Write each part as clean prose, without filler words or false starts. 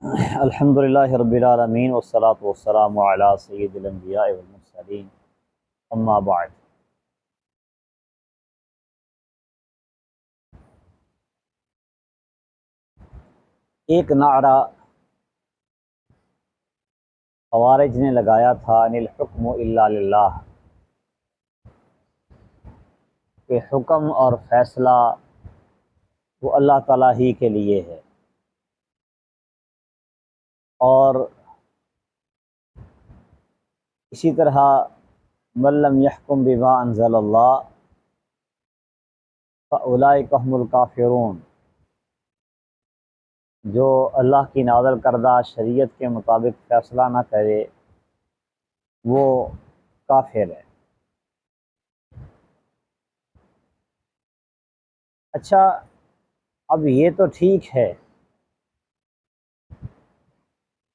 الحمد للہ رب العالمین والصلاة والسلام علی سید الانبیاء والمرسلین، اما بعد۔ ایک نعرہ خوارج نے لگایا تھا ان الحکم الا للہ، کہ حکم اور فیصلہ وہ اللہ تعالیٰ ہی کے لیے ہے، اور اسی طرح من لم یحکم بما انزل اللہ فاولئک هم الکافرون، جو اللہ کی نازل کردہ شریعت کے مطابق فیصلہ نہ کرے وہ کافر ہے۔ اچھا، اب یہ تو ٹھیک ہے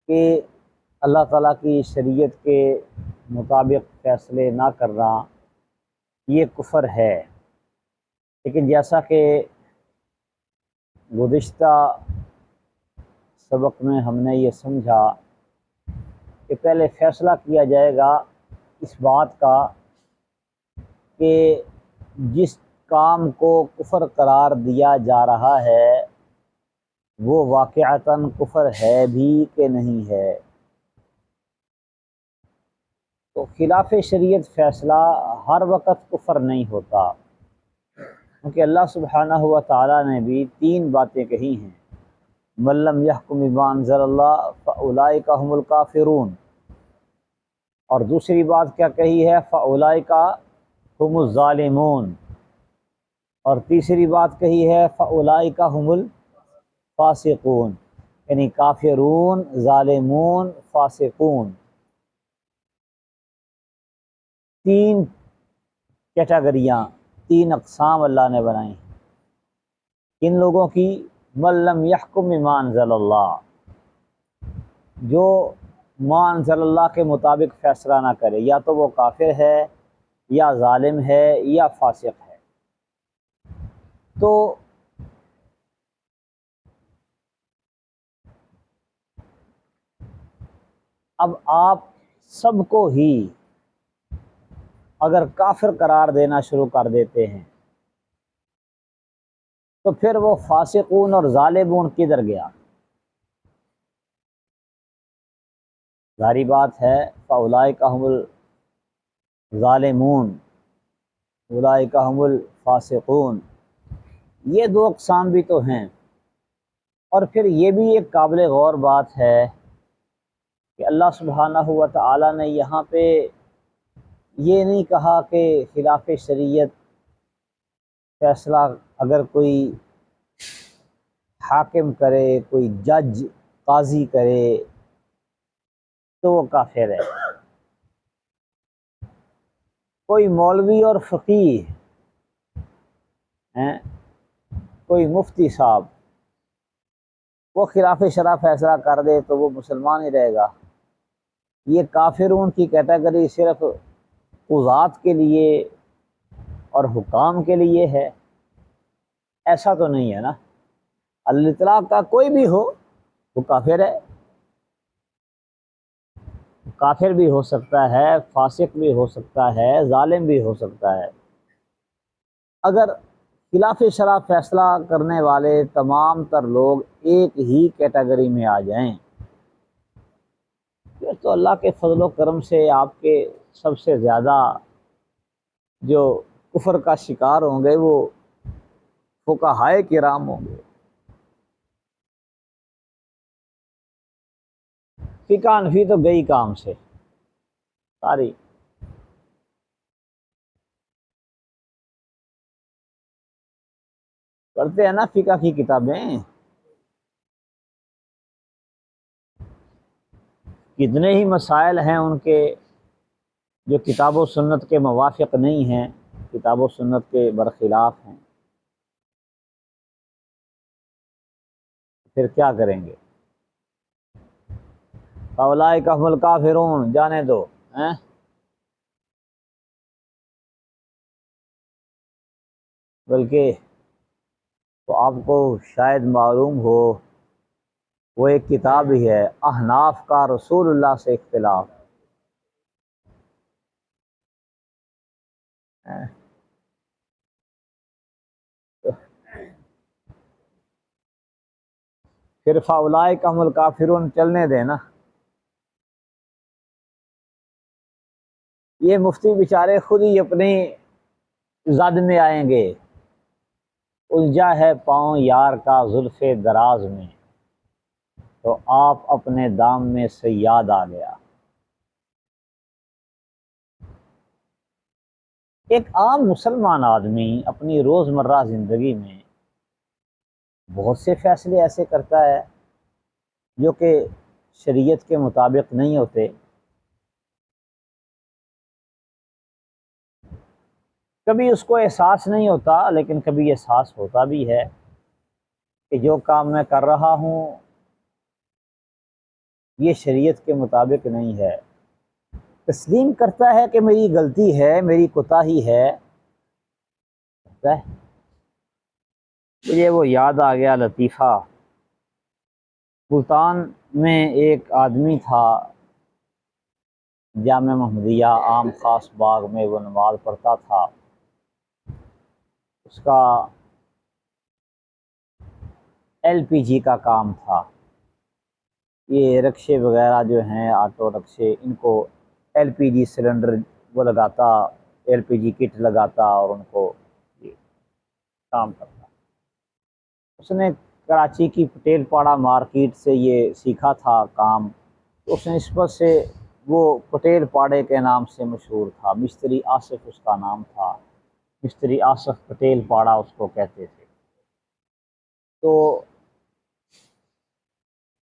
کہ اللہ تعالیٰ کی شریعت کے مطابق فیصلے نہ کرنا یہ کفر ہے، لیکن جیسا کہ گزشتہ سبق میں ہم نے یہ سمجھا کہ پہلے فیصلہ کیا جائے گا اس بات کا کہ جس کام کو کفر قرار دیا جا رہا ہے وہ واقعتاً کفر ہے بھی کہ نہیں ہے۔ تو خلاف شریعت فیصلہ ہر وقت کفر نہیں ہوتا، کیونکہ اللہ سبحانہ و تعالیٰ نے بھی تین باتیں کہی ہیں: من لم یحکم بما انزل اللہ فاولئک هم الکافرون، اور دوسری بات کیا کہی ہے؟ فاولئک هم الظالمون، اور تیسری بات کہی ہے فاولئک هم الفاسقون، یعنی کافرون، ظالمون، فاسقون، تین کیٹیگریاں، تین اقسام اللہ نے بنائی ہیں کن لوگوں کی؟ من لم یحکم بما انزل اللہ، جو ما انزل اللہ کے مطابق فیصلہ نہ کرے، یا تو وہ کافر ہے یا ظالم ہے یا فاسق ہے۔ تو اب آپ سب کو ہی اگر کافر قرار دینا شروع کر دیتے ہیں تو پھر وہ فاسقون اور ظالمون کدھر گیا؟ ظاہری بات ہے فاولئک هم الظالمون اولئک هم الفاسقون، یہ دو اقسام بھی تو ہیں۔ اور پھر یہ بھی ایک قابل غور بات ہے کہ اللہ سبحانہ و تعالیٰ نے یہاں پہ یہ نہیں کہا کہ خلاف شریعت فیصلہ اگر کوئی حاکم کرے، کوئی جج قاضی کرے تو وہ کافر ہے۔ کوئی مولوی اور فقیہ ہیں، کوئی مفتی صاحب، وہ خلاف شرع فیصلہ کر دے تو وہ مسلمان ہی رہے گا۔ یہ کافرون کی کیٹیگری صرف قضات کے لیے اور حکام کے لیے ہے، ایسا تو نہیں ہے نا۔ الاطلاق کا کوئی بھی ہو وہ کافر ہے، کافر بھی ہو سکتا ہے، فاسق بھی ہو سکتا ہے، ظالم بھی ہو سکتا ہے۔ اگر خلاف شرع فیصلہ کرنے والے تمام تر لوگ ایک ہی کیٹیگری میں آ جائیں پھر تو اللہ کے فضل و کرم سے آپ کے سب سے زیادہ جو کفر کا شکار ہوں گے وہ فقہائے کرام ہوں گے۔ فقہ حنفی تو گئی کام سے ساری۔ پڑھتے ہیں نا فقہ کی کتابیں، کتنے ہی مسائل ہیں ان کے جو کتاب و سنت کے موافق نہیں ہیں، کتاب و سنت کے برخلاف ہیں، پھر کیا کریں گے؟ فاولئک هم الکافرون، جانے دو ہیں۔ بلکہ تو آپ کو شاید معلوم ہو وہ ایک کتاب ہی ہے، احناف کا رسول اللہ سے اختلاف۔ پھر فاولائک هم الکافرون چلنے دینا۔ یہ مفتی بیچارے خود ہی اپنی زد میں آئیں گے، الجھا ہے پاؤں یار کا زلف دراز میں، تو آپ اپنے دام میں صیاد آ گیا۔ ایک عام مسلمان آدمی اپنی روزمرہ زندگی میں بہت سے فیصلے ایسے کرتا ہے جو کہ شریعت کے مطابق نہیں ہوتے۔ کبھی اس کو احساس نہیں ہوتا، لیکن کبھی احساس ہوتا بھی ہے کہ جو کام میں کر رہا ہوں یہ شریعت کے مطابق نہیں ہے۔ تسلیم کرتا ہے کہ میری غلطی ہے، میری کوتاہی ہے۔ مجھے وہ یاد آ گیا لطیفہ، ملتان میں ایک آدمی تھا، جامع محمدیہ عام خاص باغ میں وہ نماز پڑھتا تھا۔ اس کا ایل پی جی کا کام تھا۔ یہ رکشے وغیرہ جو ہیں، آٹو رکشے، ان کو ایل پی جی سلنڈر وہ لگاتا، ایل پی جی کٹ لگاتا اور ان کو یہ کام کرتا۔ اس نے کراچی کی پٹیل پاڑا مارکیٹ سے یہ سیکھا تھا کام، تو اس نے نسبت سے وہ پٹیل پاڑے کے نام سے مشہور تھا، مستری آصف اس کا نام تھا، مستری آصف پٹیل پاڑا اس کو کہتے تھے۔ تو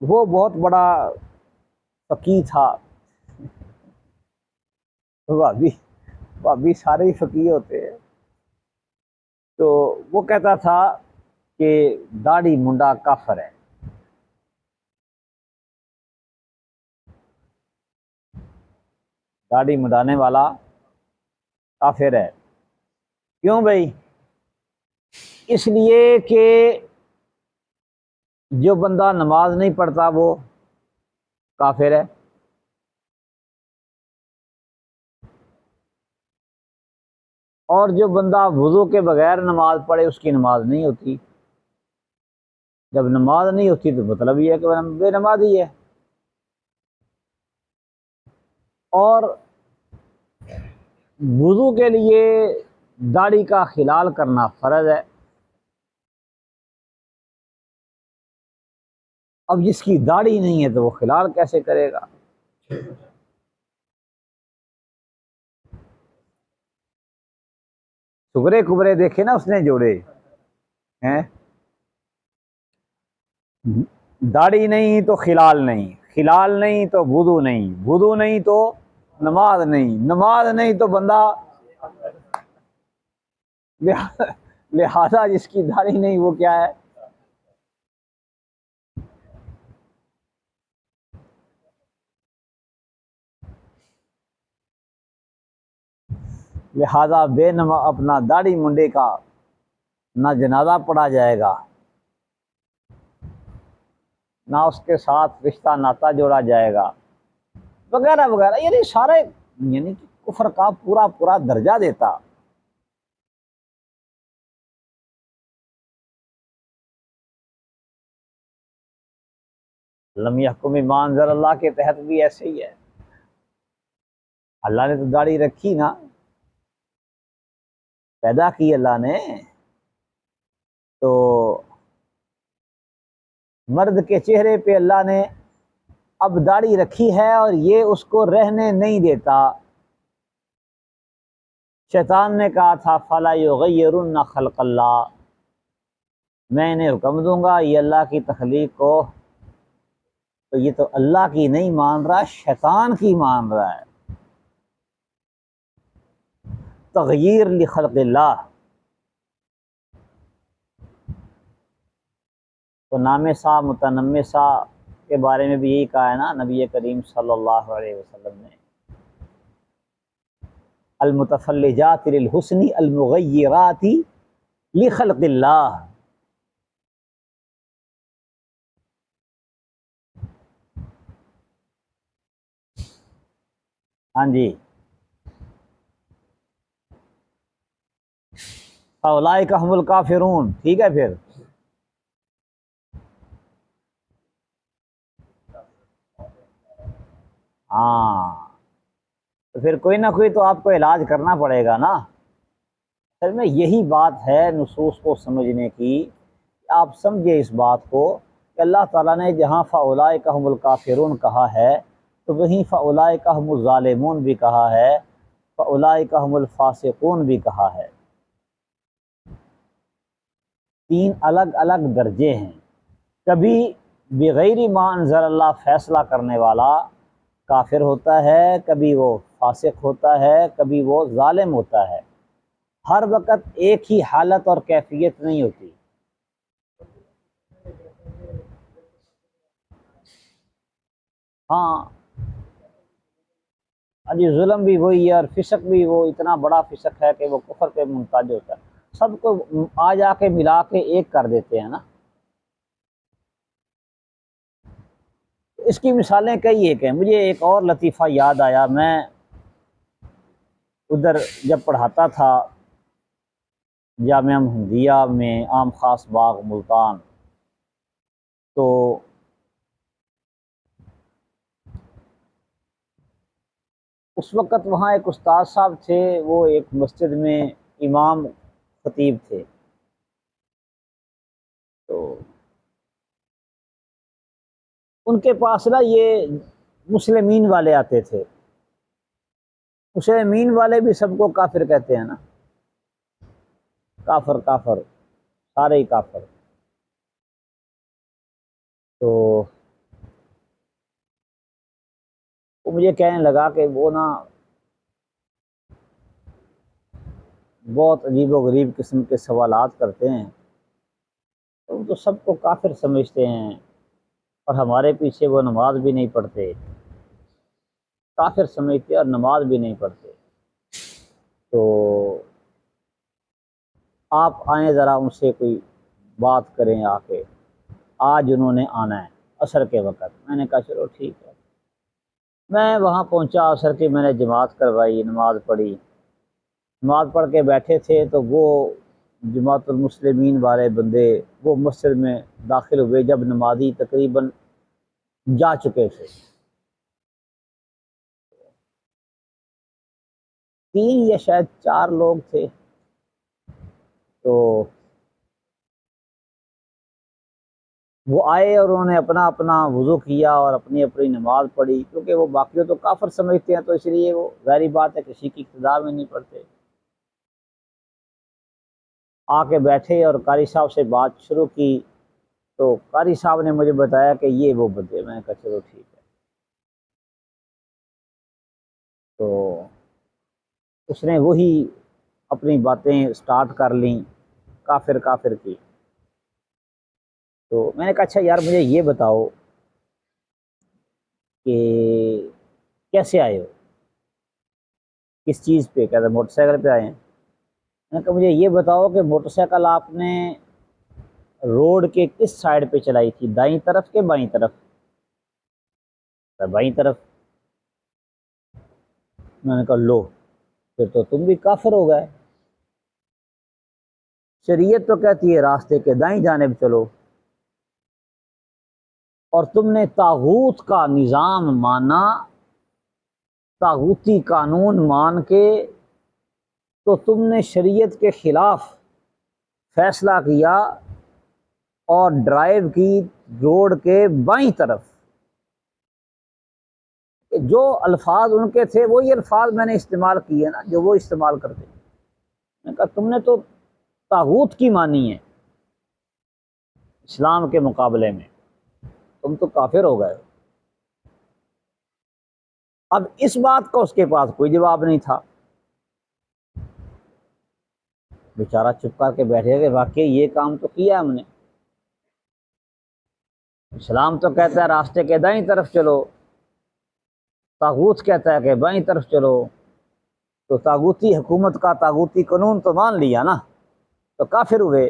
وہ بہت بڑا فقیہ تھا۔ بھابی سارے ہی فقیہ ہوتے ہیں۔ تو وہ کہتا تھا کہ داڑھی منڈا کافر ہے۔ داڑھی منڈانے والا کافر ہے۔ کیوں بھائی؟ اس لیے کہ جو بندہ نماز نہیں پڑھتا وہ کافر ہے، اور جو بندہ وضو کے بغیر نماز پڑھے اس کی نماز نہیں ہوتی۔ جب نماز نہیں ہوتی تو مطلب یہ ہے کہ وہ بے نمازی ہے۔ اور وضو کے لیے داڑھی کا خلال کرنا فرض ہے۔ اب جس کی داڑھی نہیں ہے تو وہ خلال کیسے کرے گا؟ سگرے کبرے دیکھے نا اس نے جوڑے ہیں، داڑھی نہیں تو خلال نہیں، خلال نہیں تو وضو نہیں، وضو نہیں تو نماز نہیں، نماز نہیں تو بندہ لہذا جس کی داڑھی نہیں وہ کیا ہے؟ لہذا اپنا داڑھی منڈے کا نہ جنازہ پڑھا جائے گا، نہ اس کے ساتھ رشتہ ناتا جوڑا جائے گا، وغیرہ وغیرہ، یعنی سارے، یعنی کفر کا پورا پورا درجہ دیتا۔ لم یحکم بما انزل اللہ کے تحت بھی ایسے ہی ہے۔ اللہ نے تو داڑھی رکھی نا، پیدا کی اللہ نے، تو مرد کے چہرے پہ اللہ نے اب داڑھی رکھی ہے اور یہ اس کو رہنے نہیں دیتا۔ شیطان نے کہا تھا فَلَا يُغَيِّرُنَّ خَلْقَ اللَّهِ، میں انہیں حکم دوں گا یہ اللہ کی تخلیق کو، تو یہ تو اللہ کی نہیں مان رہا، شیطان کی مان رہا ہے۔ تغییر لخلق اللہ، تو نامسا متنمسا کے بارے میں بھی یہی کہا ہے نا نبی کریم صلی اللہ علیہ وسلم نے، المتفلجات للحسن المغیرات لخلق اللہ۔ ہاں جی، فاولئک هم الکافرون، ٹھیک ہے پھر ہاں، تو پھر کوئی نہ کوئی تو آپ کو علاج کرنا پڑے گا نا۔ اصل میں یہی بات ہے نصوص کو سمجھنے کی، آپ سمجھے اس بات کو کہ اللہ تعالیٰ نے جہاں فاولئک هم الکافرون کہا ہے تو وہیں فاولئک هم الظالمون بھی کہا ہے، فاولئک هم الفاسقون بھی کہا ہے۔ تین الگ الگ درجے ہیں۔ کبھی بغیر ما انزل اللہ فیصلہ کرنے والا کافر ہوتا ہے، کبھی وہ فاسق ہوتا ہے، کبھی وہ ظالم ہوتا ہے۔ ہر وقت ایک ہی حالت اور کیفیت نہیں ہوتی۔ ہاں جی، ظلم بھی وہی ہے اور فسق بھی وہ اتنا بڑا فسق ہے کہ وہ کفر پہ محتاج ہوتا ہے، سب کو آ جا کے ملا کے ایک کر دیتے ہیں نا۔ اس کی مثالیں کئی ایک ہیں۔ مجھے ایک اور لطیفہ یاد آیا، میں ادھر جب پڑھاتا تھا جامعہ محمدیہ میں عام خاص باغ ملتان، تو اس وقت وہاں ایک استاد صاحب تھے، وہ ایک مسجد میں امام خطیب تھے۔ تو ان کے پاس نا یہ مسلمین والے آتے تھے۔ مسلمین والے بھی سب کو کافر کہتے ہیں نا، کافر کافر، سارے ہی کافر۔ تو وہ مجھے کہنے لگا کہ وہ نا بہت عجیب و غریب قسم کے سوالات کرتے ہیں، وہ تو سب کو کافر سمجھتے ہیں اور ہمارے پیچھے وہ نماز بھی نہیں پڑھتے، کافر سمجھتے اور نماز بھی نہیں پڑھتے۔ تو آپ آئیں ذرا ان سے کوئی بات کریں آ کے، آج انہوں نے آنا ہے عصر کے وقت۔ میں نے کہا چلو ٹھیک ہے۔ میں وہاں پہنچا، عصر کی میں نے جماعت کروائی، نماز پڑھی۔ نماز پڑھ کے بیٹھے تھے تو وہ جماعت المسلمین والے بندے وہ مسجد میں داخل ہوئے جب نمازی تقریباً جا چکے تھے۔ تین یا شاید چار لوگ تھے۔ تو وہ آئے اور انہوں نے اپنا اپنا وضو کیا اور اپنی اپنی نماز پڑھی، کیونکہ وہ باقیوں تو کافر سمجھتے ہیں، تو اس لیے وہ ظاہری بات ہے کسی کی اقتداء میں نہیں پڑھتے۔ آ کے بیٹھے اور قاری صاحب سے بات شروع کی، تو قاری صاحب نے مجھے بتایا کہ یہ وہ بندے۔ میں نے کہا چلو ٹھیک ہے۔ تو اس نے وہی اپنی باتیں سٹارٹ کر لیں کافر کافر کی۔ تو میں نے کہا اچھا یار مجھے یہ بتاؤ کہ کیسے آئے ہو، کس چیز پہ؟ کہتے موٹر سائیکل پہ آئے ہیں۔ میں نے کہا مجھے یہ بتاؤ کہ موٹر سائیکل آپ نے روڈ کے کس سائڈ پہ چلائی تھی، دائیں طرف کے بائیں طرف؟ بائیں طرف۔ میں نے کہا لو، پھر تو تم بھی کافر ہو گئے، شریعت تو کہتی ہے راستے کے دائیں جانب چلو، اور تم نے طاغوت کا نظام مانا، طاغوتی قانون مان کے، تو تم نے شریعت کے خلاف فیصلہ کیا اور ڈرائیو کی روڈ کے بائیں طرف۔ جو الفاظ ان کے تھے وہی الفاظ میں نے استعمال کیے نا جو وہ استعمال کرتے۔ میں نے کہا تم نے تو طاغوت کی مانی ہے اسلام کے مقابلے میں، تم تو کافر ہو گئے۔ اب اس بات کا اس کے پاس کوئی جواب نہیں تھا، بیچارہ چپ کر کے بیٹھے کہ واقعی یہ کام تو کیا ہم نے، اسلام تو کہتا ہے راستے کے دائیں طرف چلو، طاغوت کہتا ہے کہ بائیں طرف چلو، تو طاغوتی حکومت کا طاغوتی قانون تو مان لیا نا، تو کافر ہوئے۔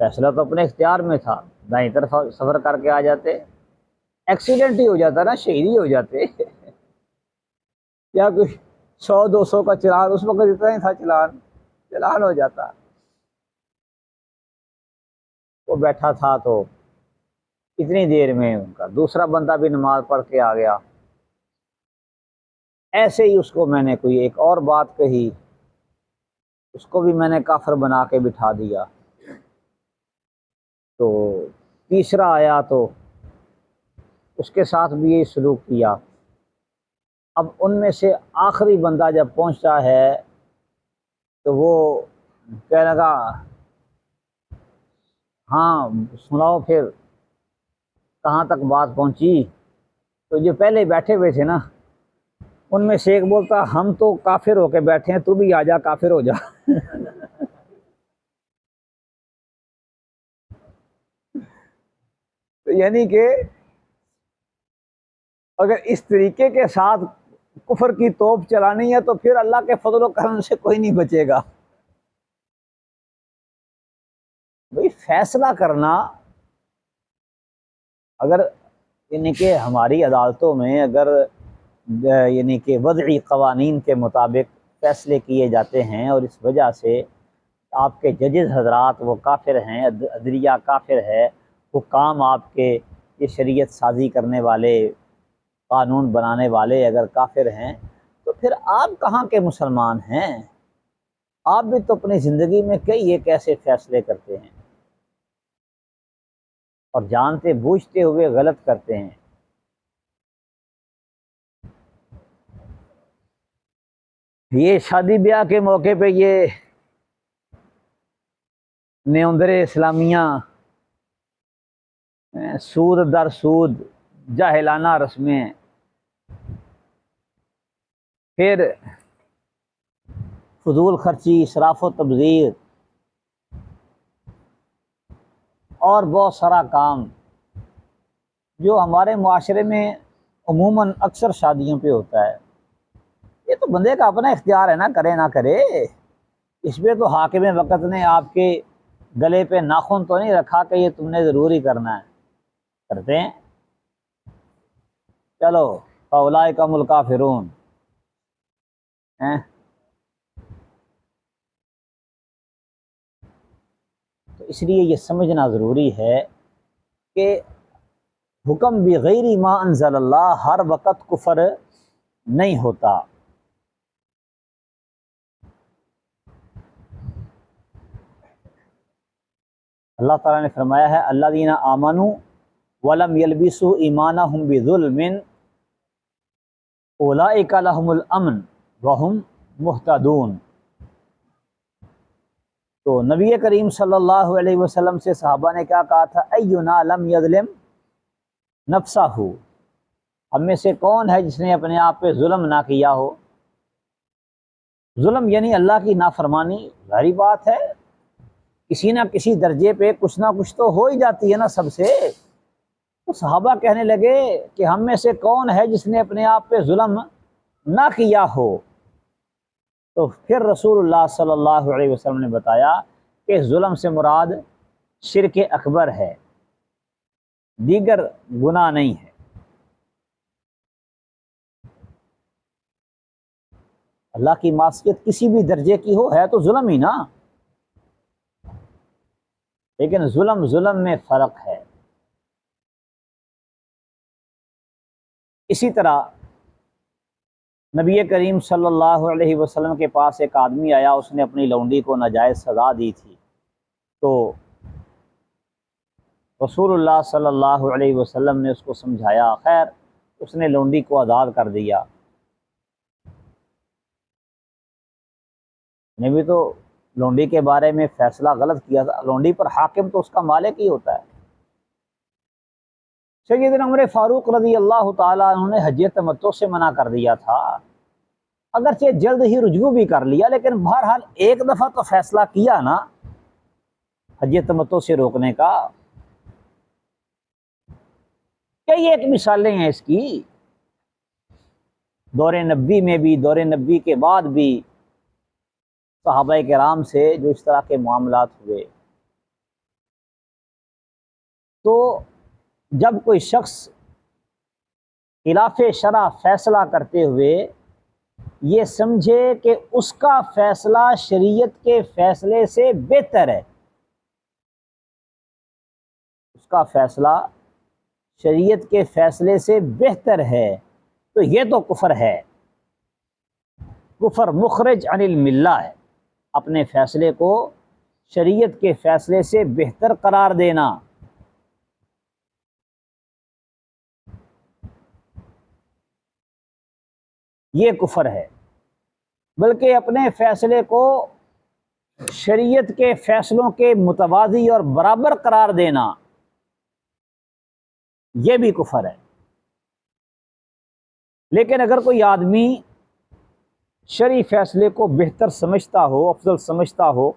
فیصلہ تو اپنے اختیار میں تھا، دائیں طرف سفر کر کے آ جاتے۔ ایکسیڈنٹ ہی ہو جاتا نا، شہید ہی ہو جاتے یا کوئی 100 200 کا چلان، اس وقت اتنا ہی تھا، چلان ہو جاتا۔ وہ بیٹھا تھا تو اتنی دیر میں ان کا دوسرا بندہ بھی نماز پڑھ کے آ گیا، ایسے ہی اس کو میں نے کوئی ایک اور بات کہی، اس کو بھی میں نے کافر بنا کے بٹھا دیا۔ تو تیسرا آیا تو اس کے ساتھ بھی یہی سلوک کیا۔ اب ان میں سے آخری بندہ جب پہنچتا ہے تو وہ کہنے لگا ہاں سناؤ پھر کہاں تک بات پہنچی۔ تو جو پہلے بیٹھے ہوئے تھے نا، ان میں سے ایک بولتا ہم تو کافر ہو کے بیٹھے ہیں، تو بھی آ جا کافر ہو جا تو یعنی کہ اگر اس طریقے کے ساتھ کفر کی توپ چلانی ہے تو پھر اللہ کے فضل و کرم سے کوئی نہیں بچے گا۔ بھئی فیصلہ کرنا، اگر یعنی کہ ہماری عدالتوں میں اگر یعنی کہ وضعی قوانین کے مطابق فیصلے کیے جاتے ہیں، اور اس وجہ سے آپ کے ججز حضرات وہ کافر ہیں، عدلیہ کافر ہے، حکام آپ کے یہ شریعت سازی کرنے والے، قانون بنانے والے اگر کافر ہیں، تو پھر آپ کہاں کے مسلمان ہیں؟ آپ بھی تو اپنی زندگی میں کئی ایک ایسے فیصلے کرتے ہیں اور جانتے بوجھتے ہوئے غلط کرتے ہیں۔ یہ شادی بیاہ کے موقع پہ یہ نیوندر اسلامیہ، سود در سود، جاہلانہ رسمیں، پھر فضول خرچی، اسراف و تبذیر، اور بہت سارا کام جو ہمارے معاشرے میں عموماً اکثر شادیوں پہ ہوتا ہے۔ یہ تو بندے کا اپنا اختیار ہے نا، کرے نہ کرے۔ اس پہ تو حاکم وقت نے آپ کے گلے پہ ناخن تو نہیں رکھا کہ یہ تم نے ضروری کرنا ہے، کرتے ہیں۔ چلو فاولئک هم الکافرون ہیں۔ تو اس لیے یہ سمجھنا ضروری ہے کہ حکم بغیر ما انزل اللہ ہر وقت کفر نہیں ہوتا۔ اللہ تعالیٰ نے فرمایا ہے الذین آمنوا ولم یلبسوا ایمانہم بظلم اولئک لہم الامن وہم مہتدون۔ تو نبی کریم صلی اللہ علیہ وسلم سے صحابہ نے کیا کہا تھا؟ اینا لم یظلم نفسہ، ہم میں سے کون ہے جس نے اپنے آپ پہ ظلم نہ کیا ہو؟ ظلم یعنی اللہ کی نافرمانی، ظاہری بات ہے، کسی نہ کسی درجے پہ کچھ نہ کچھ تو ہو ہی جاتی ہے نا سب سے۔ تو صحابہ کہنے لگے کہ ہم میں سے کون ہے جس نے اپنے آپ پہ ظلم نہ کیا ہو؟ تو پھر رسول اللہ صلی اللہ علیہ وسلم نے بتایا کہ ظلم سے مراد شرک اکبر ہے، دیگر گناہ نہیں ہے۔ اللہ کی معصیت کسی بھی درجے کی ہو ہے تو ظلم ہی نا، لیکن ظلم میں فرق ہے۔ اسی طرح نبی کریم صلی اللہ علیہ وسلم کے پاس ایک آدمی آیا، اس نے اپنی لونڈی کو ناجائز سزا دی تھی، تو رسول اللہ صلی اللہ علیہ وسلم نے اس کو سمجھایا، خیر اس نے لونڈی کو آزاد کر دیا۔ نے بھی تو لونڈی کے بارے میں فیصلہ غلط کیا تھا، لونڈی پر حاکم تو اس کا مالک ہی ہوتا ہے۔ سیدنا عمر فاروق رضی اللہ تعالیٰ عنہ نے حج تمتع سے منع کر دیا تھا، اگرچہ جلد ہی رجوع بھی کر لیا، لیکن بہرحال ایک دفعہ تو فیصلہ کیا نا حج تمتع سے روکنے کا۔ کئی ایک مثالیں ہیں اس کی، دور نبی میں بھی، دور نبی کے بعد بھی صحابہ کرام سے جو اس طرح کے معاملات ہوئے۔ تو جب کوئی شخص خلاف شرع فیصلہ کرتے ہوئے یہ سمجھے کہ اس کا فیصلہ شریعت کے فیصلے سے بہتر ہے، اس کا فیصلہ شریعت کے فیصلے سے بہتر ہے، تو یہ تو کفر ہے، کفر مخرج عن الملہ ہے، اپنے فیصلے کو شریعت کے فیصلے سے بہتر قرار دینا۔ یہ کفر ہے، بلکہ اپنے فیصلے کو شریعت کے فیصلوں کے متوازی اور برابر قرار دینا، یہ بھی کفر ہے۔ لیکن اگر کوئی آدمی شرعی فیصلے کو بہتر سمجھتا ہو، افضل سمجھتا ہو،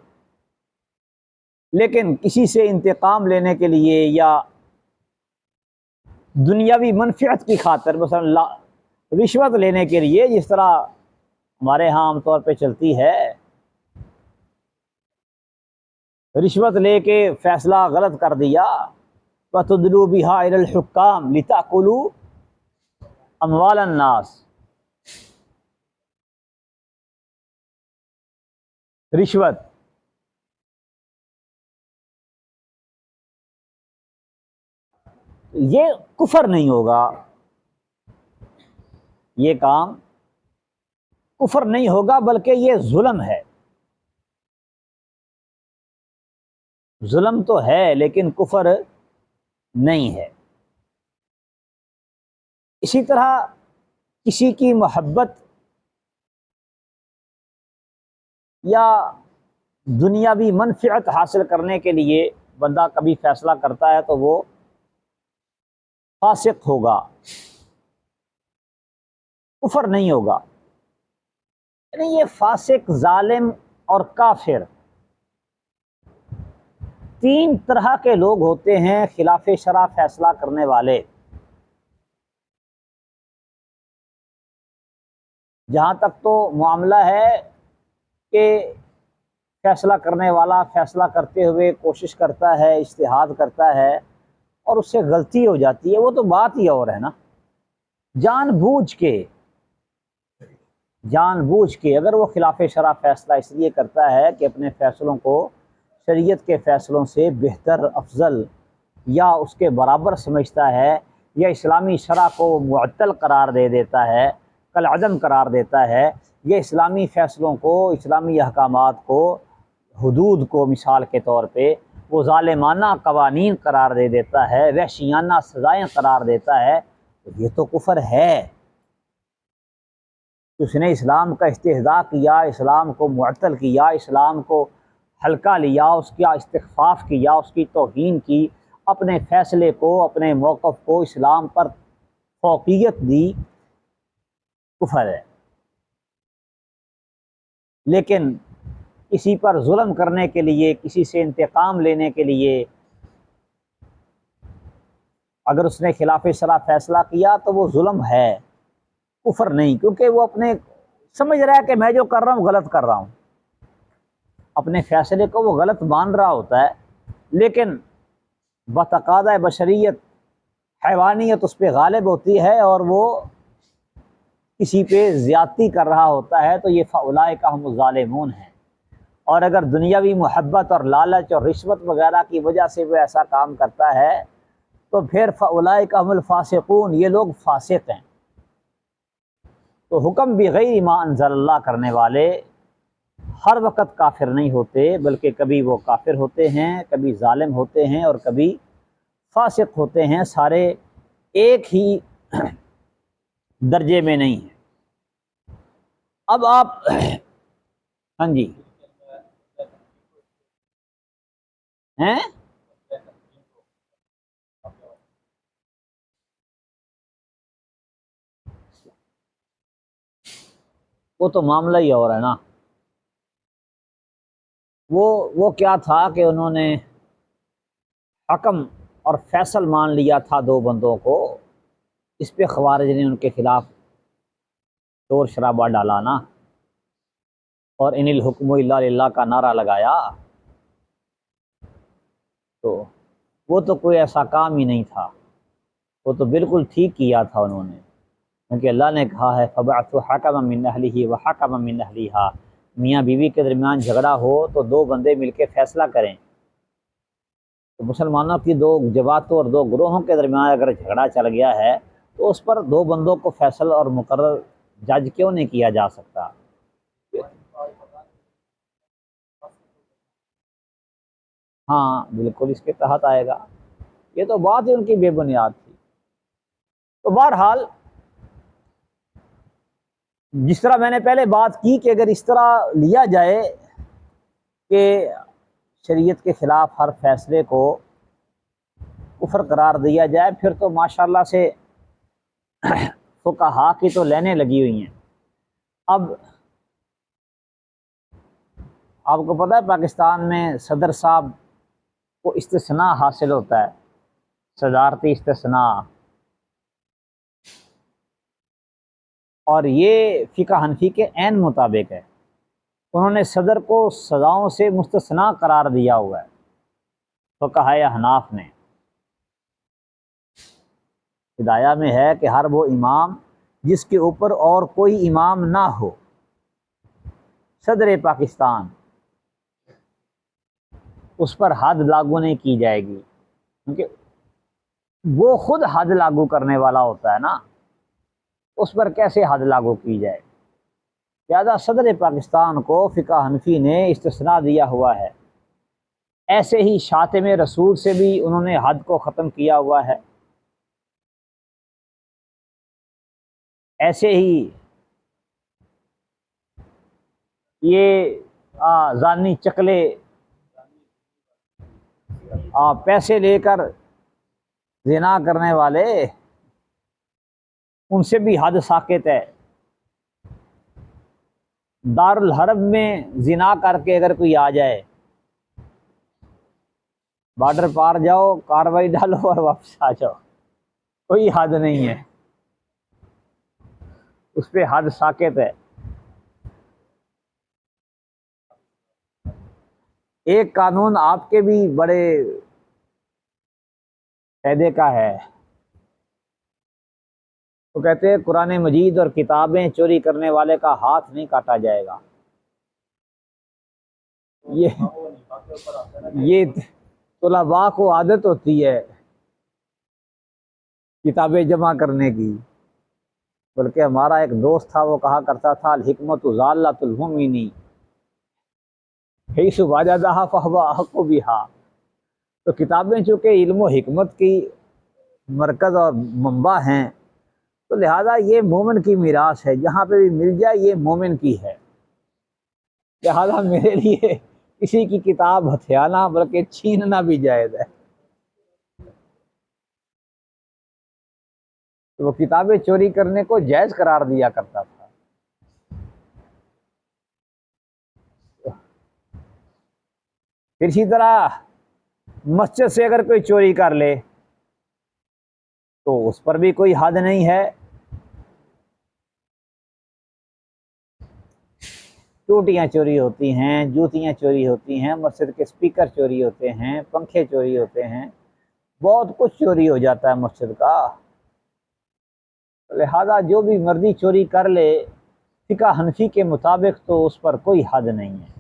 لیکن کسی سے انتقام لینے کے لیے یا دنیاوی منفعت کی خاطر، مثلا رشوت لینے کے لیے، جس طرح ہمارے ہاں عام طور پہ چلتی ہے، رشوت لے کے فیصلہ غلط کر دیا، وَتُدْلُوا بِهَا إِلَى الْحُكَّامِ لِتَأْكُلُوا أَمْوَالَ النَّاسِ، رشوت، یہ کفر نہیں ہوگا، یہ کام کفر نہیں ہوگا، بلکہ یہ ظلم ہے۔ ظلم تو ہے لیکن کفر نہیں ہے۔ اسی طرح کسی کی محبت یا دنیاوی منفعت حاصل کرنے کے لیے بندہ کبھی فیصلہ کرتا ہے تو وہ فاسق ہوگا، کفر نہیں ہوگا۔ یعنی یہ فاسق، ظالم اور کافر تین طرح کے لوگ ہوتے ہیں خلاف شرع فیصلہ کرنے والے۔ جہاں تک تو معاملہ ہے کہ فیصلہ کرنے والا فیصلہ کرتے ہوئے کوشش کرتا ہے، اجتہاد کرتا ہے اور اس سے غلطی ہو جاتی ہے، وہ تو بات ہی اور ہے نا۔ جان بوجھ کے اگر وہ خلاف شرع فیصلہ اس لیے کرتا ہے کہ اپنے فیصلوں کو شریعت کے فیصلوں سے بہتر، افضل یا اس کے برابر سمجھتا ہے، یا اسلامی شرع کو معطل قرار دے دیتا ہے، کالعدم قرار دیتا ہے، یا اسلامی فیصلوں کو، اسلامی احکامات کو، حدود کو مثال کے طور پہ وہ ظالمانہ قوانین قرار دے دیتا ہے، وحشیانہ سزائیں قرار دیتا ہے، تو یہ تو کفر ہے۔ اس نے اسلام کا استہزاء کیا، اسلام کو معطل کیا، اسلام کو ہلکا لیا، اس کا استخفاف کیا، اس کی توہین کی، اپنے فیصلے کو، اپنے موقف کو اسلام پر فوقیت دی، کفر ہے۔ لیکن کسی پر ظلم کرنے کے لیے، کسی سے انتقام لینے کے لیے اگر اس نے خلاف شرع فیصلہ کیا تو وہ ظلم ہے، کفر نہیں، کیونکہ وہ اپنے سمجھ رہا ہے کہ میں جو کر رہا ہوں غلط کر رہا ہوں، اپنے فیصلے کو وہ غلط مان رہا ہوتا ہے، لیکن بتقاضۂ بشریت حیوانیت اس پہ غالب ہوتی ہے اور وہ کسی پہ زیادتی کر رہا ہوتا ہے، تو یہ فاولئک هم الظالمون ہیں۔ اور اگر دنیاوی محبت اور لالچ اور رشوت وغیرہ کی وجہ سے وہ ایسا کام کرتا ہے تو پھر فاولئک هم الفاسقون، یہ لوگ فاسق ہیں۔ تو حکم بغیر ما انزل اللہ کرنے والے ہر وقت کافر نہیں ہوتے، بلکہ کبھی وہ کافر ہوتے ہیں، کبھی ظالم ہوتے ہیں اور کبھی فاسق ہوتے ہیں، سارے ایک ہی درجے میں نہیں ہیں۔ اب آپ ہاں جی ہیں، وہ تو معاملہ ہی اور ہے نا۔ وہ کیا تھا کہ انہوں نے حکم اور فیصل مان لیا تھا دو بندوں کو، اس پہ خوارج نے ان کے خلاف شور شرابہ ڈالا نا، اور ان الحکم الا للہ کا نعرہ لگایا، تو وہ تو کوئی ایسا کام ہی نہیں تھا، وہ تو بالکل ٹھیک کیا تھا انہوں نے۔ کیونکہ اللہ نے کہا ہے فَبَعَثُوا حَكَمًا مِّنْ أَهْلِهِ وَحَكَمًا مِّنْ أَهْلِهَا، میاں بیوی کے درمیان جھگڑا ہو تو دو بندے مل کے فیصلہ کریں۔ تو مسلمانوں کی دو جماعتوں اور دو گروہوں کے درمیان اگر جھگڑا چل گیا ہے تو اس پر دو بندوں کو فیصل اور مقرر جج کیوں نہیں کیا جا سکتا؟ ہاں بالکل اس کے تحت آئے گا، یہ تو بات ہی ان کی بے بنیاد تھی۔ تو بہرحال جس طرح میں نے پہلے بات کی کہ اگر اس طرح لیا جائے کہ شریعت کے خلاف ہر فیصلے کو کفر قرار دیا جائے، پھر تو ماشاءاللہ سے فقہا کی تو لینیں لگی ہوئی ہیں۔ اب آپ کو پتہ ہے پاکستان میں صدر صاحب کو استثناء حاصل ہوتا ہے، صدارتی استثناء، اور یہ فقہ حنفی کے عین مطابق ہے۔ انہوں نے صدر کو سزاؤں سے مستثنیٰ قرار دیا ہوا ہے فقہائے احناف نے۔ ہدایہ میں ہے کہ ہر وہ امام جس کے اوپر اور کوئی امام نہ ہو، صدر پاکستان، اس پر حد لاگو نہیں کی جائے گی، کیونکہ وہ خود حد لاگو کرنے والا ہوتا ہے نا، اس پر کیسے حد لاگو کی جائے؟ لہٰذا صدر پاکستان کو فقہ حنفی نے استثناء دیا ہوا ہے۔ ایسے ہی شاتم رسول سے بھی انہوں نے حد کو ختم کیا ہوا ہے۔ ایسے ہی یہ زانی چکلے پیسے لے کر زنا کرنے والے، ان سے بھی حد ساقط ہے۔ دارالحرب میں زنا کر کے اگر کوئی آ جائے، بارڈر پار جاؤ، کاروائی ڈالو اور واپس آ جاؤ، کوئی حد نہیں ہے، اس پہ حد ساقط ہے۔ ایک قانون آپ کے بھی بڑے فائدے کا ہے، وہ کہتے ہیں قرآن مجید اور کتابیں چوری کرنے والے کا ہاتھ نہیں کاٹا جائے گا۔ یہ طلباء کو عادت ہوتی ہے کتابیں جمع کرنے کی، بلکہ ہمارا ایک دوست تھا، وہ کہا کرتا تھا الحکمت ضالۃ المؤمن حیث وجدہا فہو احق بہا۔ تو کتابیں چونکہ علم و حکمت کی مرکز اور منبع ہیں، تو لہذا یہ مومن کی میراث ہے، جہاں پہ بھی مل جائے یہ مومن کی ہے۔ لہذا میرے لیے کسی کی کتاب ہتھیانا بلکہ چھیننا بھی جائز ہے۔ تو وہ کتابیں چوری کرنے کو جائز قرار دیا کرتا تھا۔ پھر اسی طرح مسجد سے اگر کوئی چوری کر لے تو اس پر بھی کوئی حد نہیں ہے۔ ٹوٹیاں چوری ہوتی ہیں، جوتیاں چوری ہوتی ہیں، مسجد کے اسپیکر چوری ہوتے ہیں، پنکھے چوری ہوتے ہیں، بہت کچھ چوری ہو جاتا ہے مسجد کا۔ لہذا جو بھی مرضی چوری کر لے، فقہ حنفی کے مطابق تو اس پر کوئی حد نہیں ہے۔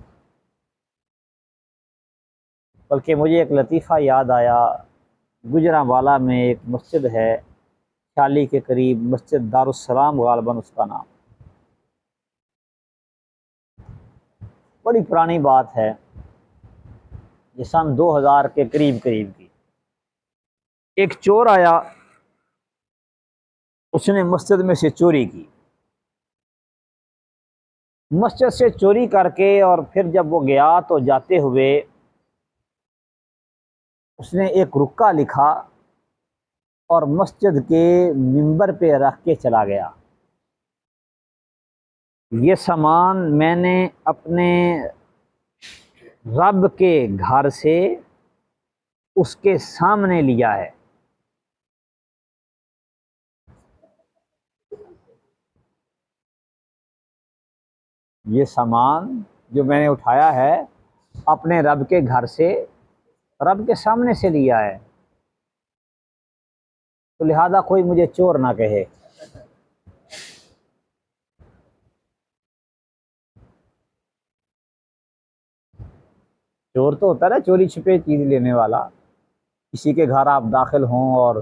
بلکہ مجھے ایک لطیفہ یاد آیا، گجرانوالہ میں ایک مسجد ہے شالی کے قریب، مسجد دارالسلام غالباً اس کا نام، بڑی پرانی بات ہے، یہ سن 2000 کے قریب کی۔ ایک چور آیا، اس نے مسجد میں سے چوری کی، مسجد سے چوری کر کے، اور پھر جب وہ گیا تو جاتے ہوئے اس نے ایک رکا لکھا اور مسجد کے منبر پہ رکھ کے چلا گیا۔ یہ سامان میں نے اپنے رب کے گھر سے اس کے سامنے لیا ہے۔ یہ سامان جو میں نے اٹھایا ہے اپنے رب کے گھر سے، رب کے سامنے سے لیا ہے، تو لہذا کوئی مجھے چور نہ کہے۔ چور تو ہوتا ہے نا چوری چھپے چیز لینے والا، کسی کے گھر آپ داخل ہوں اور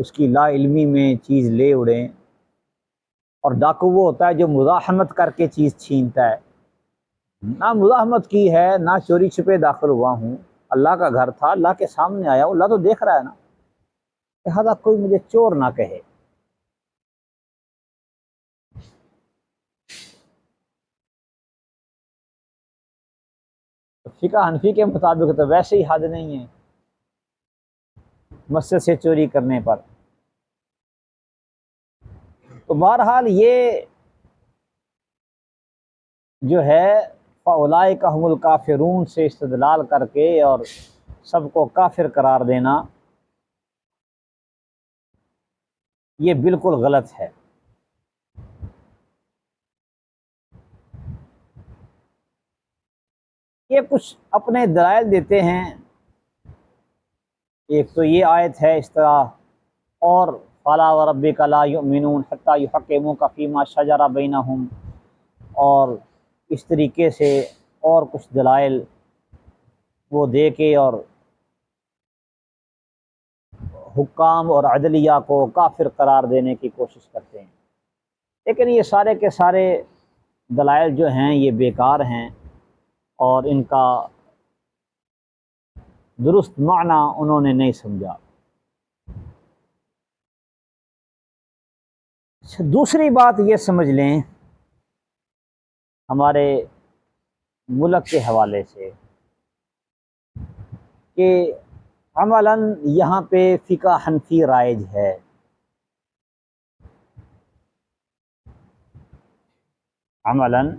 اس کی لا علمی میں چیز لے اڑیں، اور ڈاکو وہ ہوتا ہے جو مزاحمت کر کے چیز چھینتا ہے۔ نہ مزاحمت کی ہے، نہ چوری چھپے داخل ہوا ہوں، اللہ کا گھر تھا، اللہ کے سامنے آیا ہوں، اللہ تو دیکھ رہا ہے نا، لہٰذا کوئی مجھے چور نہ کہے۔ فقہ حنفی کے مطابق تو ویسے ہی حد نہیں ہے مسجد سے چوری کرنے پر۔ تو بہرحال یہ جو ہے فَأُولَٰئِکَ هُمُ الْکَافِرُونَ سے استدلال کر کے اور سب کو کافر قرار دینا، یہ بالکل غلط ہے۔ یہ کچھ اپنے دلائل دیتے ہیں، ایک تو یہ آیت ہے اس طرح، اور فَلَا وَرَبِّكَ لَا يُؤْمِنُونَ حَتَّىٰ يُحَكِّمُوكَ فِي مَا شَجَرَ بَيْنَهُمْ، اور اس طریقے سے اور کچھ دلائل وہ دے کے اور حکام اور عدلیہ کو کافر قرار دینے کی کوشش کرتے ہیں، لیکن یہ سارے کے سارے دلائل جو ہیں یہ بیکار ہیں، اور ان کا درست معنی انہوں نے نہیں سمجھا۔ دوسری بات یہ سمجھ لیں ہمارے ملک کے حوالے سے کہ عملاً یہاں پہ فقہ حنفی رائج ہے، عملاً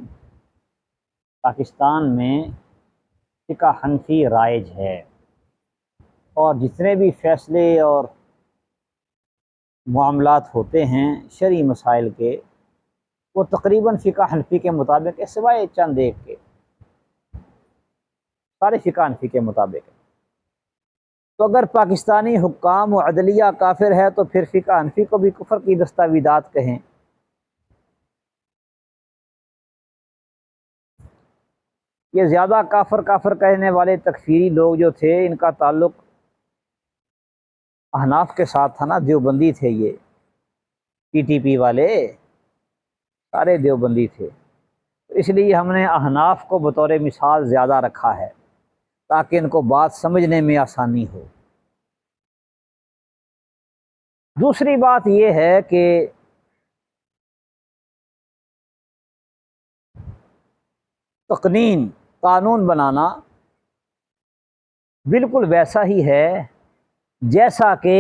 پاکستان میں فقہ حنفی رائج ہے، اور جتنے بھی فیصلے اور معاملات ہوتے ہیں شرعی مسائل کے، وہ تقریباً فقہ حنفی کے مطابق ہے، سوائے چند ایک کے، سارے فقہ حنفی کے مطابق ہے۔ تو اگر پاکستانی حکام و عدلیہ کافر ہے تو پھر فقہ حنفی کو بھی کفر کی دستاویزات کہیں۔ یہ زیادہ کافر کافر کہنے والے تکفیری لوگ جو تھے، ان کا تعلق احناف کے ساتھ تھا نا، دیوبندی تھے یہ، پی ٹی پی والے سارے دیوبندی تھے، اس لیے ہم نے احناف کو بطور مثال زیادہ رکھا ہے تاکہ ان کو بات سمجھنے میں آسانی ہو۔ دوسری بات یہ ہے کہ تقنین قانون بنانا بالکل ویسا ہی ہے جیسا کہ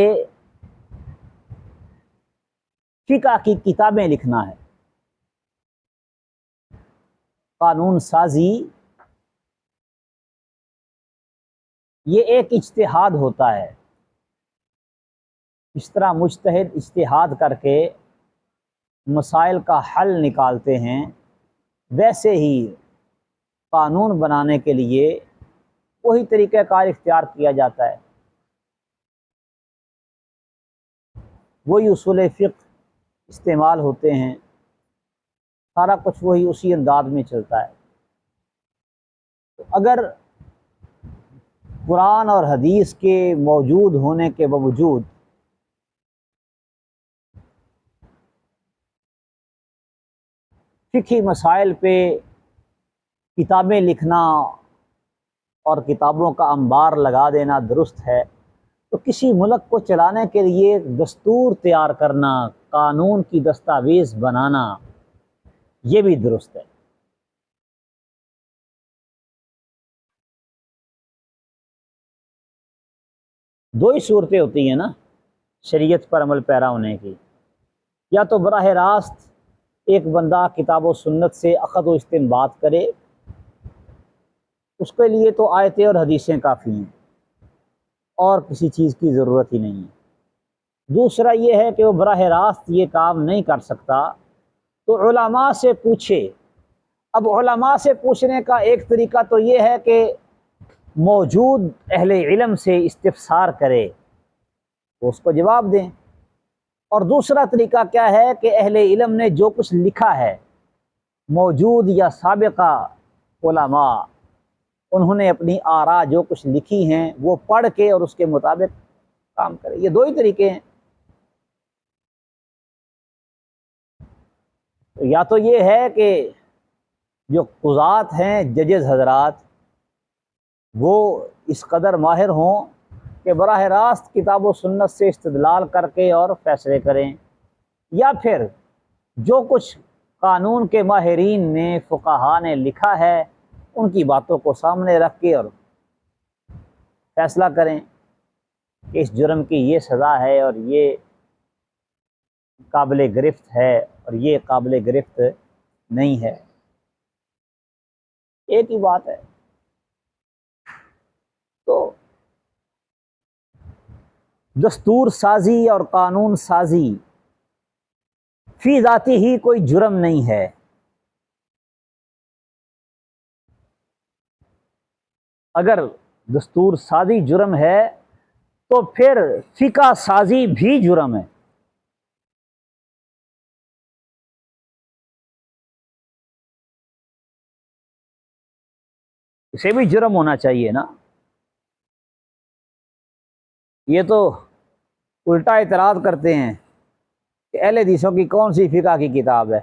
فقہ کی کتابیں لکھنا ہے۔ قانون سازی یہ ایک اجتہاد ہوتا ہے، اس طرح مجتہد اجتہاد کر کے مسائل کا حل نکالتے ہیں، ویسے ہی قانون بنانے کے لیے وہی طریقہ کار اختیار کیا جاتا ہے، وہی اصول فقہ استعمال ہوتے ہیں، سارا کچھ وہی اسی انداز میں چلتا ہے۔ تو اگر قرآن اور حدیث کے موجود ہونے کے باوجود فقہی مسائل پہ کتابیں لکھنا اور کتابوں کا انبار لگا دینا درست ہے، تو کسی ملک کو چلانے کے لیے دستور تیار کرنا، قانون کی دستاویز بنانا، یہ بھی درست ہے۔ دو ہی صورتیں ہوتی ہیں نا شریعت پر عمل پیرا ہونے کی، یا تو براہ راست ایک بندہ کتاب و سنت سے اخذ و استنباط کرے، اس کے لیے تو آیتیں اور حدیثیں کافی ہیں اور کسی چیز کی ضرورت ہی نہیں ہے۔ دوسرا یہ ہے کہ وہ براہ راست یہ کام نہیں کر سکتا تو علماء سے پوچھے۔ اب علماء سے پوچھنے کا ایک طریقہ تو یہ ہے کہ موجود اہل علم سے استفسار کرے، وہ اس کو جواب دیں، اور دوسرا طریقہ کیا ہے کہ اہل علم نے جو کچھ لکھا ہے موجود یا سابقہ علماء انہوں نے اپنی آراء جو کچھ لکھی ہیں وہ پڑھ کے اور اس کے مطابق کام کرے. یہ دو ہی طریقے ہیں. یا تو یہ ہے کہ جو قضات ہیں، ججز حضرات، وہ اس قدر ماہر ہوں کہ براہ راست کتاب و سنت سے استدلال کر کے اور فیصلے کریں، یا پھر جو کچھ قانون کے ماہرین نے، فقہا نے لکھا ہے، ان کی باتوں کو سامنے رکھ کے اور فیصلہ کریں کہ اس جرم کی یہ سزا ہے اور یہ قابل گرفت ہے اور یہ قابل گرفت نہیں ہے. ایک ہی بات ہے. تو دستور سازی اور قانون سازی فی ذاتی ہی کوئی جرم نہیں ہے. اگر دستور سازی جرم ہے تو پھر فقہ سازی بھی جرم ہے. اسے بھی جرم ہونا چاہیے نا. یہ تو الٹا اعتراض کرتے ہیں کہ اہل حدیثوں کی کون سی فقہ کی کتاب ہے.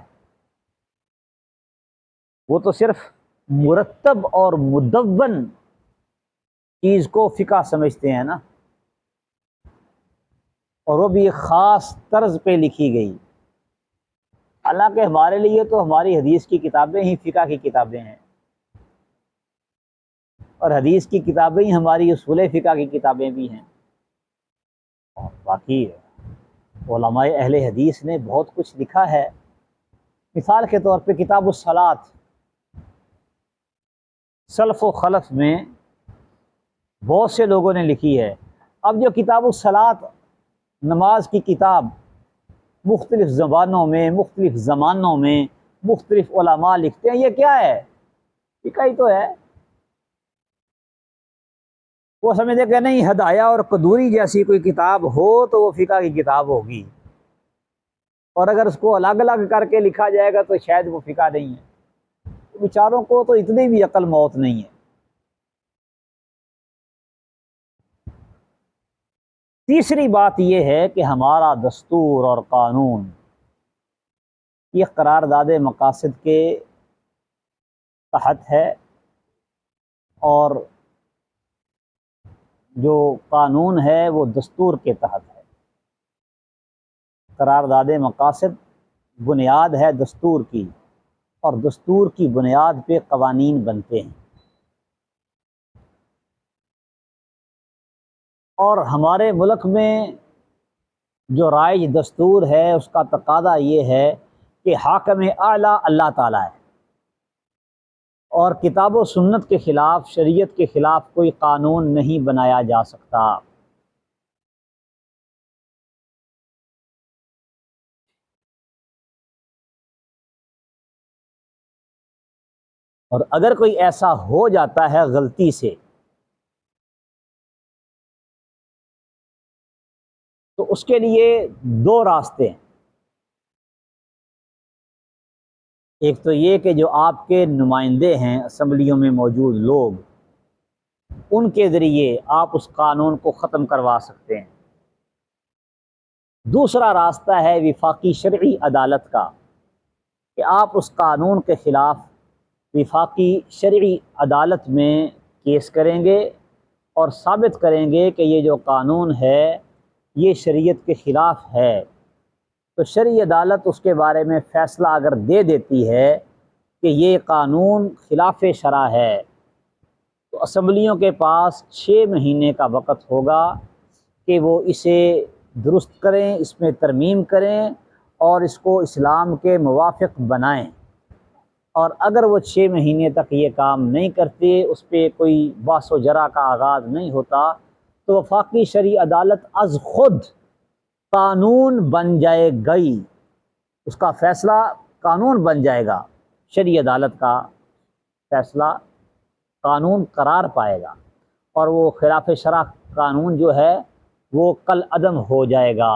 وہ تو صرف مرتب اور مدون چیز کو فقہ سمجھتے ہیں نا، اور وہ بھی ایک خاص طرز پہ لکھی گئی. حالانکہ ہمارے لیے تو ہماری حدیث کی کتابیں ہی فقہ کی کتابیں ہیں، اور حدیث کی کتابیں ہی ہماری اصول فقہ کی کتابیں بھی ہیں. اور باقی علماء اہل حدیث نے بہت کچھ لکھا ہے. مثال کے طور پہ کتاب الصلاۃ سلف و خلف میں بہت سے لوگوں نے لکھی ہے. اب جو کتاب الصلاۃ نماز کی کتاب مختلف زبانوں میں، مختلف زمانوں میں مختلف علماء لکھتے ہیں، یہ کیا ہے؟ فقہ ہی تو ہے. وہ سمجھتے کہ نہیں، ہدایہ اور قدوری جیسی کوئی کتاب ہو تو وہ فقہ کی کتاب ہوگی، اور اگر اس کو الگ الگ کر کے لکھا جائے گا تو شاید وہ فقہ نہیں ہے. بیچاروں کو تو اتنی بھی عقل موت نہیں ہے. تیسری بات یہ ہے کہ ہمارا دستور اور قانون یہ قرارداد مقاصد کے تحت ہے، اور جو قانون ہے وہ دستور کے تحت ہے. قرارداد مقاصد بنیاد ہے دستور کی، اور دستور کی بنیاد پہ قوانین بنتے ہیں. اور ہمارے ملک میں جو رائج دستور ہے اس کا تقاضا یہ ہے کہ حاکم اعلیٰ اللہ تعالیٰ ہے، اور کتاب و سنت کے خلاف، شریعت کے خلاف کوئی قانون نہیں بنایا جا سکتا. اور اگر کوئی ایسا ہو جاتا ہے غلطی سے تو اس کے لیے دو راستے ہیں. ایک تو یہ کہ جو آپ کے نمائندے ہیں اسمبلیوں میں موجود لوگ، ان کے ذریعے آپ اس قانون کو ختم کروا سکتے ہیں. دوسرا راستہ ہے وفاقی شرعی عدالت کا، کہ آپ اس قانون کے خلاف وفاقی شرعی عدالت میں کیس کریں گے اور ثابت کریں گے کہ یہ جو قانون ہے یہ شریعت کے خلاف ہے. تو شرعی عدالت اس کے بارے میں فیصلہ اگر دے دیتی ہے کہ یہ قانون خلاف شرع ہے، تو اسمبلیوں کے پاس 6 مہینے کا وقت ہوگا کہ وہ اسے درست کریں، اس میں ترمیم کریں اور اس کو اسلام کے موافق بنائیں. اور اگر وہ 6 مہینے تک یہ کام نہیں کرتے، اس پہ کوئی بحث و جرا کا آغاز نہیں ہوتا، تو وفاقی شرعی عدالت از خود قانون بن جائے گی. اس کا فیصلہ قانون بن جائے گا. شرعی عدالت کا فیصلہ قانون قرار پائے گا، اور وہ خلاف شرع قانون جو ہے وہ کل عدم ہو جائے گا،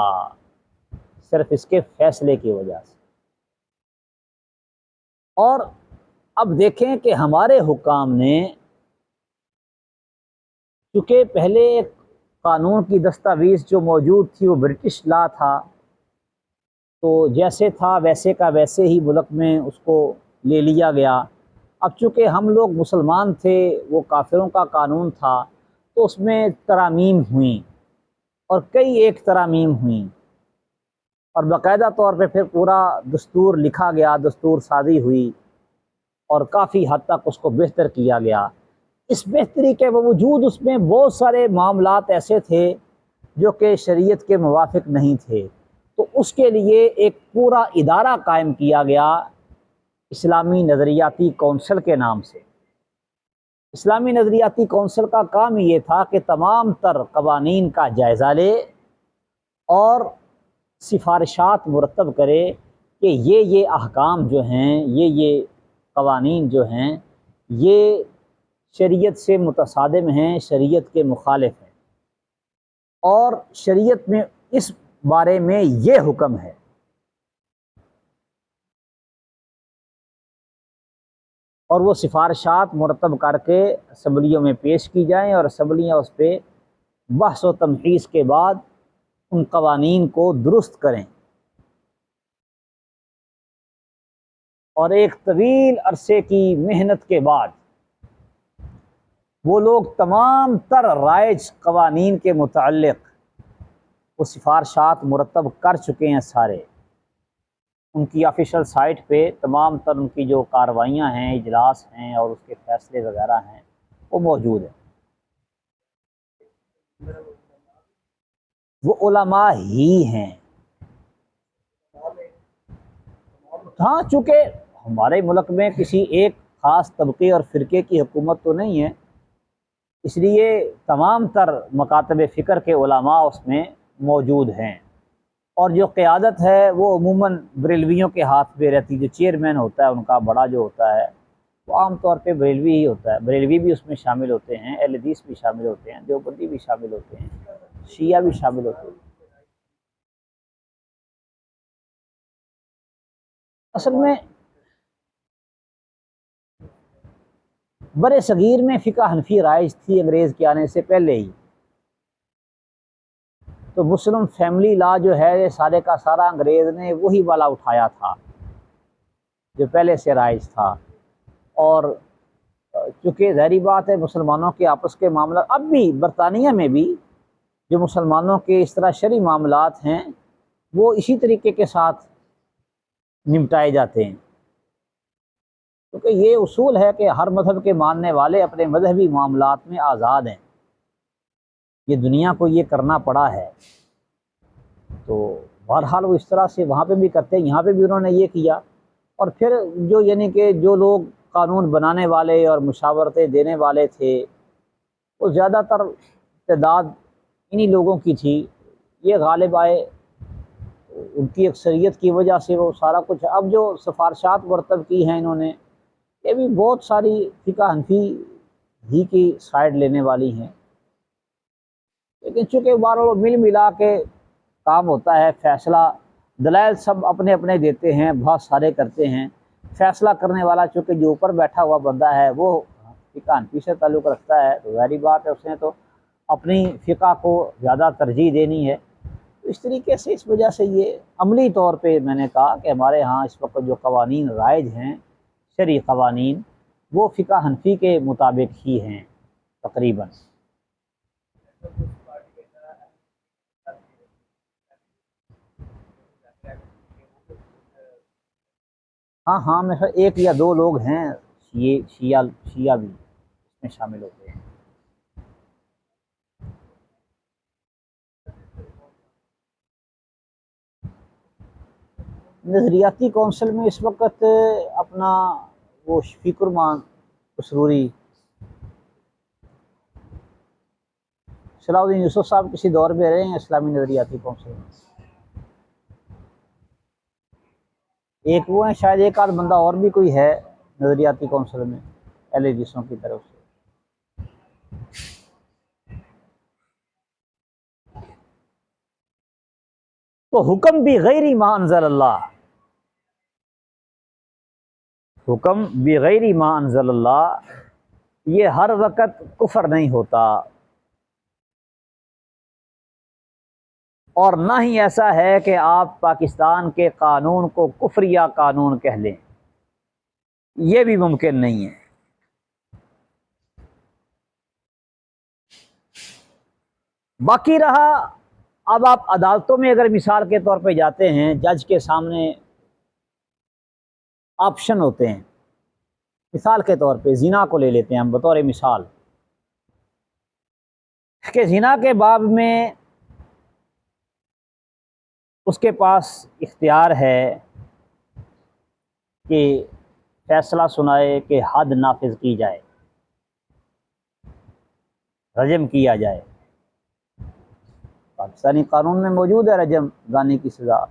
صرف اس کے فیصلے کی وجہ سے. اور اب دیکھیں کہ ہمارے حکام نے چونکہ پہلے قانون کی دستاویز جو موجود تھی وہ برٹش لا تھا، تو جیسے تھا ویسے کا ویسے ہی ملک میں اس کو لے لیا گیا۔ اب چونکہ ہم لوگ مسلمان تھے، وہ کافروں کا قانون تھا، تو اس میں ترامیم ہوئیں اور کئی ایک ترامیم ہوئیں، اور باقاعدہ طور پہ پھر پورا دستور لکھا گیا، دستور سازی ہوئی اور کافی حد تک اس کو بہتر کیا گیا۔ اس بہتری کے باوجود اس میں بہت سارے معاملات ایسے تھے جو کہ شریعت کے موافق نہیں تھے، تو اس کے لیے ایک پورا ادارہ قائم کیا گیا اسلامی نظریاتی کونسل کے نام سے۔ اسلامی نظریاتی کونسل کا کام یہ تھا کہ تمام تر قوانین کا جائزہ لے اور سفارشات مرتب کرے کہ یہ احکام جو ہیں، یہ قوانین جو ہیں، یہ شریعت سے متصادم ہیں، شریعت کے مخالف ہیں، اور شریعت میں اس بارے میں یہ حکم ہے۔ اور وہ سفارشات مرتب کر کے اسمبلیوں میں پیش کی جائیں، اور اسمبلیاں اس پہ بحث و تمحیص کے بعد ان قوانین کو درست کریں، اور ایک طویل عرصے کی محنت کے بعد وہ لوگ تمام تر رائج قوانین کے متعلق وہ سفارشات مرتب کر چکے ہیں سارے۔ ان کی آفیشل سائٹ پہ تمام تر ان کی جو کارروائیاں ہیں، اجلاس ہیں اور اس کے فیصلے وغیرہ ہیں، وہ موجود ہیں۔ وہ علماء ہی ہیں۔ ہاں، چونکہ ہمارے ملک میں کسی ایک خاص طبقے اور فرقے کی حکومت تو نہیں ہے، اس لیے تمام تر مکاتب فکر کے علماء اس میں موجود ہیں، اور جو قیادت ہے وہ عموماً بریلویوں کے ہاتھ پہ رہتی، جو چیئرمین ہوتا ہے ان کا بڑا جو ہوتا ہے وہ عام طور پہ بریلوی ہی ہوتا ہے۔ بریلوی بھی اس میں شامل ہوتے ہیں، اہل حدیث بھی شامل ہوتے ہیں، دیوبندی بھی شامل ہوتے ہیں، شیعہ بھی شامل ہوتے ہیں۔ اصل میں برِ صغیر میں فقہ حنفی رائج تھی انگریز کے آنے سے پہلے ہی، تو مسلم فیملی لا جو ہے یہ سارے کا سارا انگریز نے وہی والا اٹھایا تھا جو پہلے سے رائج تھا۔ اور چونکہ ظاہری بات ہے مسلمانوں کے آپس کے معاملات اب بھی برطانیہ میں بھی جو مسلمانوں کے اس طرح شرعی معاملات ہیں وہ اسی طریقے کے ساتھ نمٹائے جاتے ہیں، کیونکہ یہ اصول ہے کہ ہر مذہب کے ماننے والے اپنے مذہبی معاملات میں آزاد ہیں، یہ دنیا کو یہ کرنا پڑا ہے، تو بہرحال وہ اس طرح سے وہاں پہ بھی کرتے ہیں، یہاں پہ بھی انہوں نے یہ کیا۔ اور پھر جو یعنی کہ جو لوگ قانون بنانے والے اور مشاورتیں دینے والے تھے وہ زیادہ تر تعداد انہی لوگوں کی تھی، یہ غالب آئے، ان کی اکثریت کی وجہ سے وہ سارا کچھ۔ اب جو سفارشات مرتب کی ہیں انہوں نے، یہ بھی بہت ساری فقہ حنفی ہی کی سائڈ لینے والی ہیں، لیکن چونکہ بہرحال مل ملا کے کام ہوتا ہے، فیصلہ دلائل سب اپنے اپنے دیتے ہیں، بہت سارے کرتے ہیں، فیصلہ کرنے والا چونکہ جو اوپر بیٹھا ہوا بندہ ہے وہ فقہ حنفی سے تعلق رکھتا ہے، تو ظاہری بات ہے اس نے تو اپنی فقہ کو زیادہ ترجیح دینی ہے۔ اس طریقے سے اس وجہ سے یہ عملی طور پہ میں نے کہا کہ ہمارے ہاں اس وقت جو قوانین رائج ہیں، شرعی قوانین، وہ فقہ حنفی کے مطابق ہی ہیں تقریباً۔ ہاں ہاں، میں ایک یا دو لوگ ہیں شیعہ بھی اس میں شامل ہوتے ہیں۔ نظریاتی کونسل میں اس وقت اپنا وہ شفیق الرحمان قصروری، صلاح الدین یوسف صاحب کسی دور میں رہے ہیں اسلامی نظریاتی کونسل میں، ایک وہ ہیں، شاید ایک آدھ بندہ اور بھی کوئی ہے نظریاتی کونسل میں اہل حدیثوں کی طرف سے۔ تو حکم بغیر ما انزل اللہ، حکم بغیر ما انزل اللہ، یہ ہر وقت کفر نہیں ہوتا، اور نہ ہی ایسا ہے کہ آپ پاکستان کے قانون کو کفریہ قانون کہہ لیں، یہ بھی ممکن نہیں ہے۔ باقی رہا، اب آپ عدالتوں میں اگر مثال کے طور پہ جاتے ہیں، جج کے سامنے آپشن ہوتے ہیں۔ مثال کے طور پہ زنا کو لے لیتے ہیں ہم بطور مثال، کہ زنا کے باب میں اس کے پاس اختیار ہے کہ فیصلہ سنائے کہ حد نافذ کی جائے، رجم کیا جائے۔ پاکستانی قانون میں موجود ہے رجم، زانی کی سزا،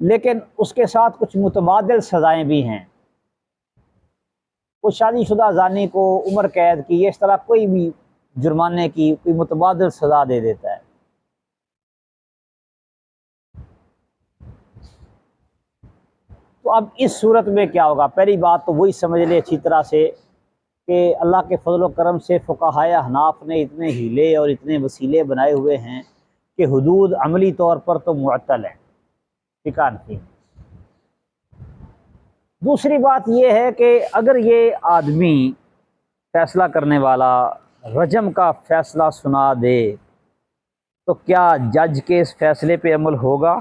لیکن اس کے ساتھ کچھ متبادل سزائیں بھی ہیں۔ کچھ شادی شدہ زانی کو عمر قید کی، اس طرح کوئی بھی جرمانے کی کوئی متبادل سزا دے دیتا ہے۔ تو اب اس صورت میں کیا ہوگا؟ پہلی بات تو وہی سمجھ لے اچھی طرح سے کہ اللہ کے فضل و کرم سے فقہائے احناف نے اتنے ہیلے اور اتنے وسیلے بنائے ہوئے ہیں کہ حدود عملی طور پر تو معطل ہیں، ٹھکان کی۔ دوسری بات یہ ہے کہ اگر یہ آدمی فیصلہ کرنے والا رجم کا فیصلہ سنا دے تو کیا جج کے اس فیصلے پہ عمل ہوگا؟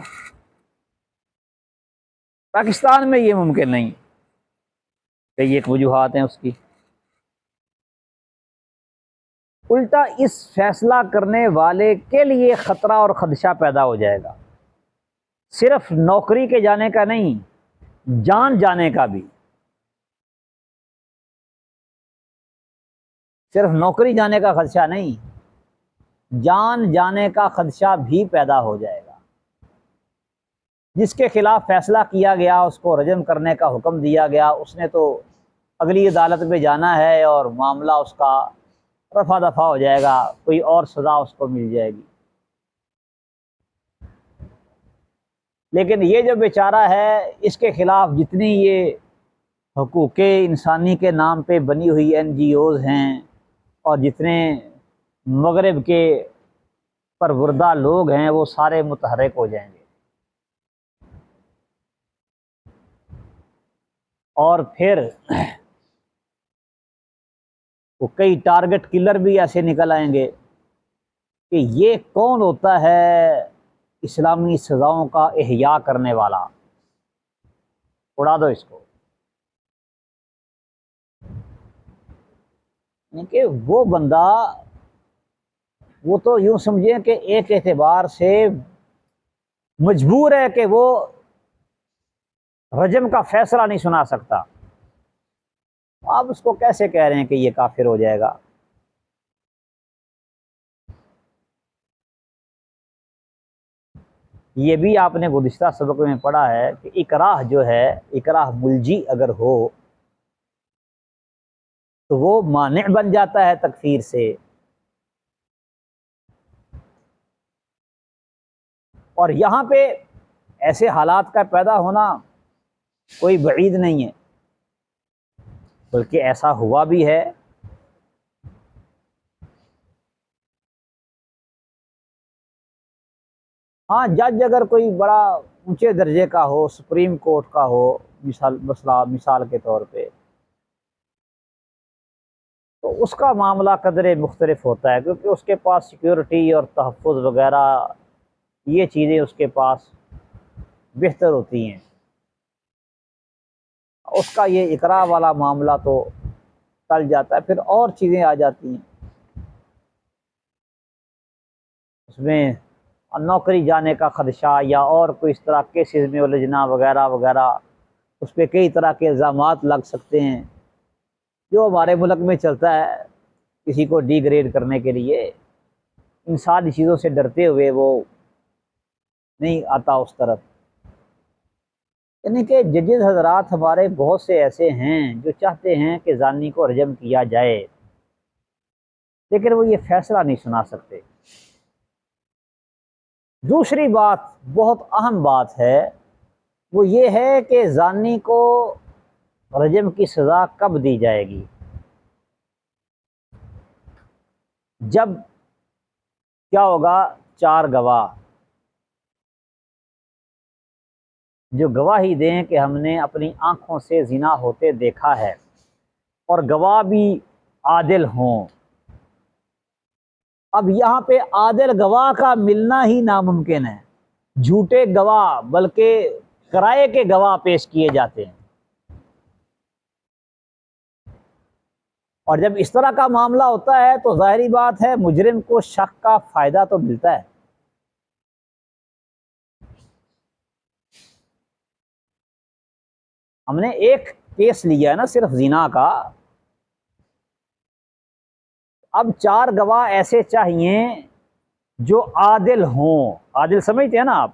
پاکستان میں یہ ممکن نہیں، کہ یہ ایک وجوہات ہیں اس کی۔ الٹا اس فیصلہ کرنے والے کے لیے خطرہ اور خدشہ پیدا ہو جائے گا، صرف نوکری کے جانے کا نہیں، جان جانے کا بھی۔ صرف نوکری جانے کا خدشہ نہیں، جان جانے کا خدشہ بھی پیدا ہو جائے گا۔ جس کے خلاف فیصلہ کیا گیا، اس کو رجم کرنے کا حکم دیا گیا، اس نے تو اگلی عدالت میں جانا ہے اور معاملہ اس کا رفع دفع ہو جائے گا، کوئی اور سزا اس کو مل جائے گی۔ لیکن یہ جو بیچارہ ہے، اس کے خلاف جتنی یہ حقوق انسانی کے نام پہ بنی ہوئی NGOs ہیں اور جتنے مغرب کے پروردہ لوگ ہیں، وہ سارے متحرک ہو جائیں گے۔ اور پھر وہ کئی ٹارگٹ کلر بھی ایسے نکل آئیں گے کہ یہ کون ہوتا ہے اسلامی سزاؤں کا احیاء کرنے والا، اڑا دو اس کو۔ یعنی کہ وہ بندہ، وہ تو یوں سمجھیں کہ ایک اعتبار سے مجبور ہے کہ وہ رجم کا فیصلہ نہیں سنا سکتا، آپ اس کو کیسے کہہ رہے ہیں کہ یہ کافر ہو جائے گا؟ یہ بھی آپ نے گزشتہ سبق میں پڑھا ہے کہ اکراہ جو ہے، اکراہ ملجی اگر ہو تو وہ مانع بن جاتا ہے تکفیر سے۔ اور یہاں پہ ایسے حالات کا پیدا ہونا کوئی بعید نہیں ہے، بلکہ ایسا ہوا بھی ہے۔ ہاں، جج اگر کوئی بڑا اونچے درجے کا ہو، سپریم کورٹ کا ہو، مثال کے طور پہ، تو اس کا معاملہ قدرے مختلف ہوتا ہے، کیونکہ اس کے پاس سیکیورٹی اور تحفظ وغیرہ یہ چیزیں اس کے پاس بہتر ہوتی ہیں۔ اس کا یہ اقرار والا معاملہ تو ٹل جاتا ہے، پھر اور چیزیں آ جاتی ہیں اس میں، نوکری جانے کا خدشہ یا اور کوئی اس طرح کیسز میں الجھنا وغیرہ وغیرہ، اس پہ کئی طرح کے الزامات لگ سکتے ہیں جو ہمارے ملک میں چلتا ہے کسی کو ڈی گریڈ کرنے کے لیے۔ ان ساری چیزوں سے ڈرتے ہوئے وہ نہیں آتا اس طرف۔ یعنی کہ ججز حضرات ہمارے بہت سے ایسے ہیں جو چاہتے ہیں کہ زانی کو رجم کیا جائے، لیکن وہ یہ فیصلہ نہیں سنا سکتے۔ دوسری بات، بہت اہم بات ہے، وہ یہ ہے کہ زانی کو رجم کی سزا کب دی جائے گی؟ جب کیا ہوگا؟ 4 گواہ جو گواہی دیں کہ ہم نے اپنی آنکھوں سے زنا ہوتے دیکھا ہے، اور گواہ بھی عادل ہوں۔ اب یہاں پہ عادل گواہ کا ملنا ہی ناممکن ہے، جھوٹے گواہ بلکہ کرائے کے گواہ پیش کیے جاتے ہیں۔ اور جب اس طرح کا معاملہ ہوتا ہے تو ظاہری بات ہے مجرم کو شک کا فائدہ تو ملتا ہے۔ ہم نے ایک کیس لیا ہے نا صرف زنا کا، اب 4 گواہ ایسے چاہیے جو عادل ہوں۔ عادل سمجھتے ہیں نا آپ؟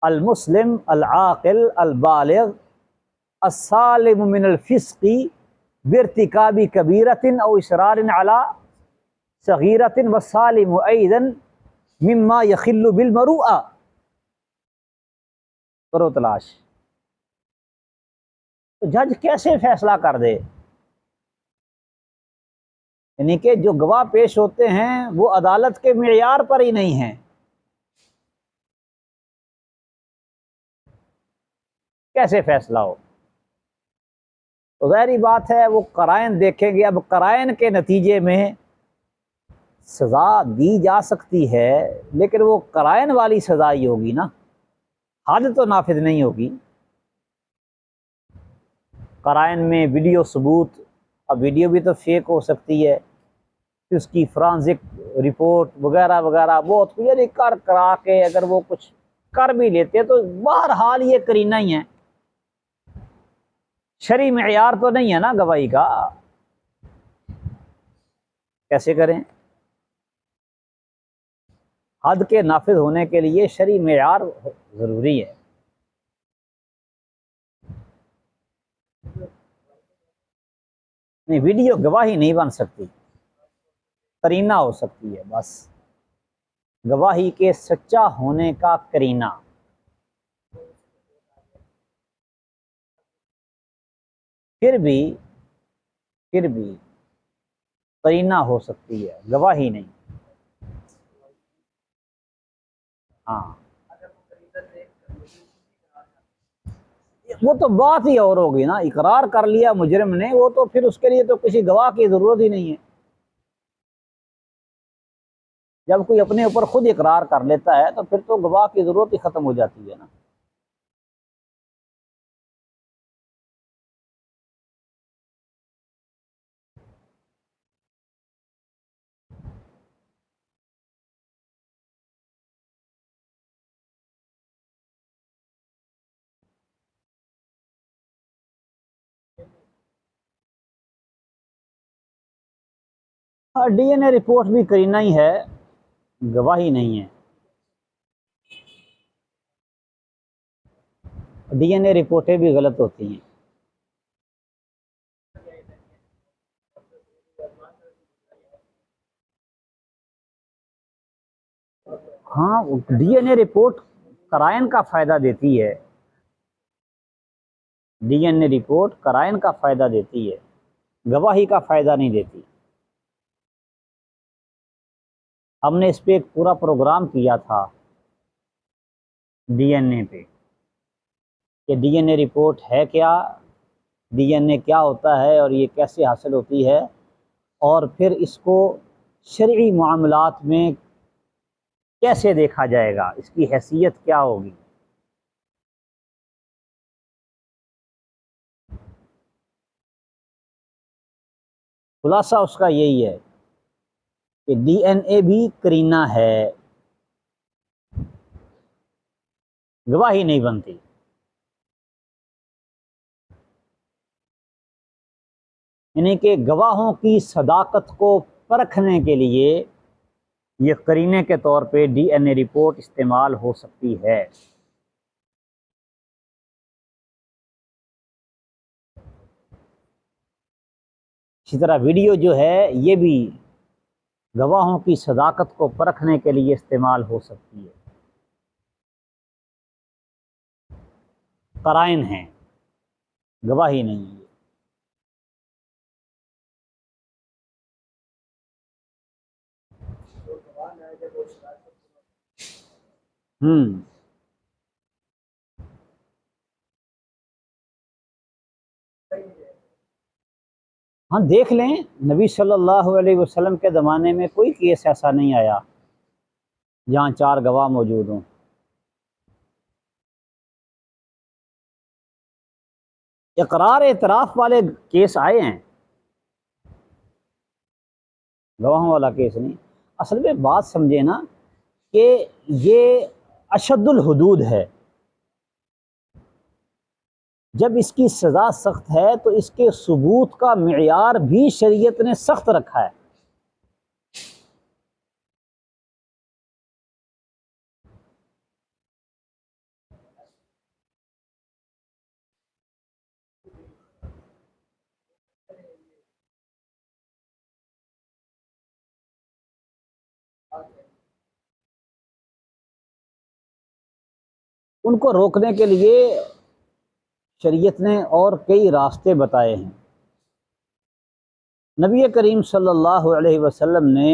المسلم العاقل البالغ السالم من الفسق بارتکاب کبیرۃ او اصرار علی صغیرۃ والسالم ایضا مما یخل بالمروءہ۔ کرو تلاش، تو جج کیسے فیصلہ کر دے؟ یعنی کہ جو گواہ پیش ہوتے ہیں وہ عدالت کے معیار پر ہی نہیں ہیں، کیسے فیصلہ ہو؟ تو ظاہری بات ہے وہ قرائن دیکھیں گے۔ اب قرائن کے نتیجے میں سزا دی جا سکتی ہے، لیکن وہ قرائن والی سزا ہی ہوگی نا، حد تو نافذ نہیں ہوگی۔ قرائن میں ویڈیو ثبوت، اب ویڈیو بھی تو فیک ہو سکتی ہے، اس کی فرانزک رپورٹ وغیرہ وغیرہ بہت کچھ، یعنی کر کرا کے اگر وہ کچھ کر بھی لیتے تو بہرحال یہ کرینہ ہی ہے، شرعی معیار تو نہیں ہے نا گواہی کا، کیسے کریں؟ حد کے نافذ ہونے کے لیے شرعی معیار ضروری ہے۔ نہیں، ویڈیو گواہی نہیں بن سکتی، قرینہ ہو سکتی ہے بس، گواہی کے سچا ہونے کا قرینہ۔ پھر بھی قرینہ ہو سکتی ہے، گواہی نہیں۔ ہاں، وہ تو بات ہی اور ہوگی نا، اقرار کر لیا مجرم نے، وہ تو پھر اس کے لیے تو کسی گواہ کی ضرورت ہی نہیں ہے۔ جب کوئی اپنے اوپر خود اقرار کر لیتا ہے تو پھر تو گواہ کی ضرورت ہی ختم ہو جاتی ہے نا۔ اور ڈی این اے رپورٹ بھی قرینہ ہی ہے، گواہی نہیں ہے۔ ڈی این اے رپورٹیں بھی غلط ہوتی ہیں۔ ہاں، ڈی این اے رپورٹ قرائن کا فائدہ دیتی ہے، ڈی این اے رپورٹ قرائن کا فائدہ دیتی ہے، گواہی کا فائدہ نہیں دیتی۔ ہم نے اس پہ ایک پورا پروگرام کیا تھا ڈی این اے پہ، کہ ڈی این اے رپورٹ ہے کیا، ڈی این اے کیا ہوتا ہے اور یہ کیسے حاصل ہوتی ہے، اور پھر اس کو شرعی معاملات میں کیسے دیکھا جائے گا، اس کی حیثیت کیا ہوگی۔ خلاصہ اس کا یہی ہے کہ ڈی این اے بھی قرینہ ہے، گواہی نہیں بنتی۔ یعنی کہ گواہوں کی صداقت کو پرکھنے کے لیے یہ قرینے کے طور پہ ڈی این اے رپورٹ استعمال ہو سکتی ہے۔ اسی طرح ویڈیو جو ہے یہ بھی گواہوں کی صداقت کو پرکھنے کے لیے استعمال ہو سکتی ہے، قرائن ہیں، گواہی نہیں ہے۔ ہوں ہاں دیکھ لیں، نبی صلی اللہ علیہ وسلم کے زمانے میں کوئی کیس ایسا نہیں آیا جہاں 4 گواہ موجود ہوں۔ اقرار اعتراف والے کیس آئے ہیں، گواہوں والا کیس نہیں۔ اصل میں بات سمجھے نا کہ یہ اشد الحدود ہے، جب اس کی سزا سخت ہے تو اس کے ثبوت کا معیار بھی شریعت نے سخت رکھا ہے۔ ان کو روکنے کے لیے شریعت نے اور کئی راستے بتائے ہیں۔ نبی کریم صلی اللہ علیہ وسلم نے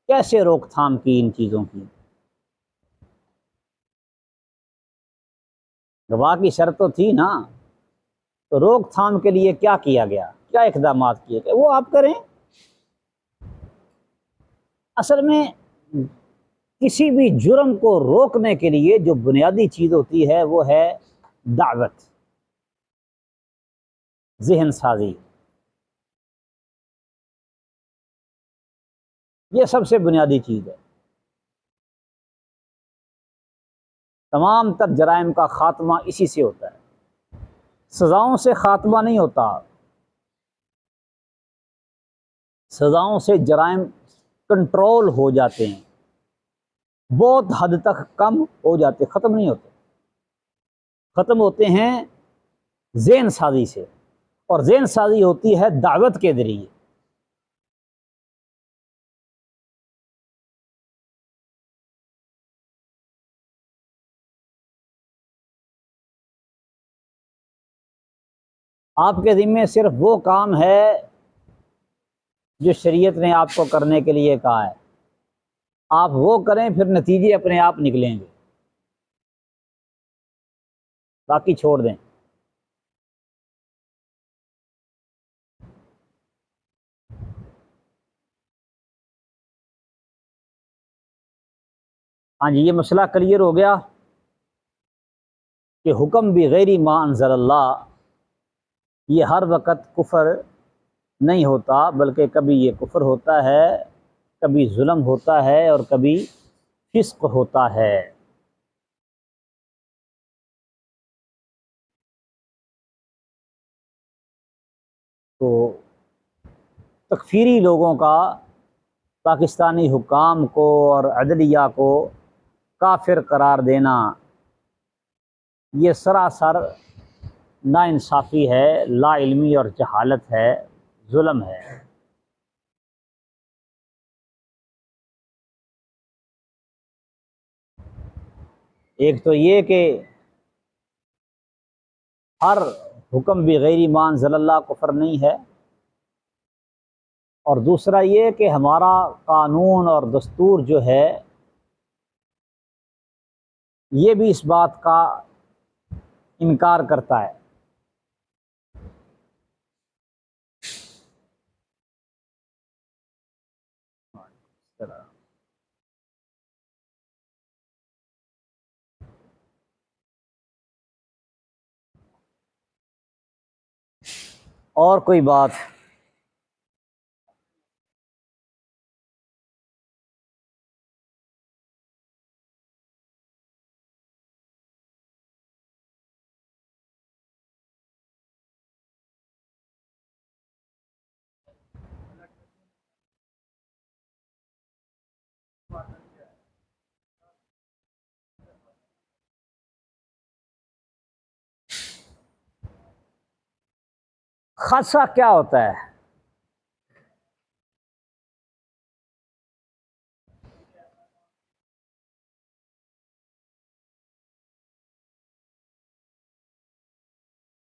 کیسے روک تھام کی ان چیزوں کی؟ گواہ کی شرط تو تھی نا، تو روک تھام کے لیے کیا کیا گیا، کیا اقدامات کیے گئے، وہ آپ کریں۔ اصل میں کسی بھی جرم کو روکنے کے لیے جو بنیادی چیز ہوتی ہے وہ ہے دعوت، ذہن سازی، یہ سب سے بنیادی چیز ہے۔ تمام تر جرائم کا خاتمہ اسی سے ہوتا ہے، سزاؤں سے خاتمہ نہیں ہوتا۔ سزاؤں سے جرائم کنٹرول ہو جاتے ہیں، بہت حد تک کم ہو جاتے، ختم نہیں ہوتے، ختم ہوتے ہیں ذہن سازی سے، اور ذہن سازی ہوتی ہے دعوت کے ذریعے۔ آپ کے ذمے صرف وہ کام ہے جو شریعت نے آپ کو کرنے کے لیے کہا ہے، آپ وہ کریں، پھر نتیجے اپنے آپ نکلیں گے، باقی چھوڑ دیں۔ ہاں جی، یہ مسئلہ کلیئر ہو گیا کہ حکم بغیر ما انزل اللہ یہ ہر وقت کفر نہیں ہوتا، بلکہ کبھی یہ کفر ہوتا ہے، کبھی ظلم ہوتا ہے، اور کبھی فسق ہوتا ہے۔ تو تکفیری لوگوں کا پاکستانی حکام کو اور عدلیہ کو کافر قرار دینا یہ سراسر ناانصافی ہے، لا علمی اور جہالت ہے، ظلم ہے۔ ایک تو یہ کہ ہر حکم بغیر ما انزل اللہ کفر نہیں ہے، اور دوسرا یہ کہ ہمارا قانون اور دستور جو ہے یہ بھی اس بات کا انکار کرتا ہے۔ اور کوئی بات؟ خادثہ کیا ہوتا ہے؟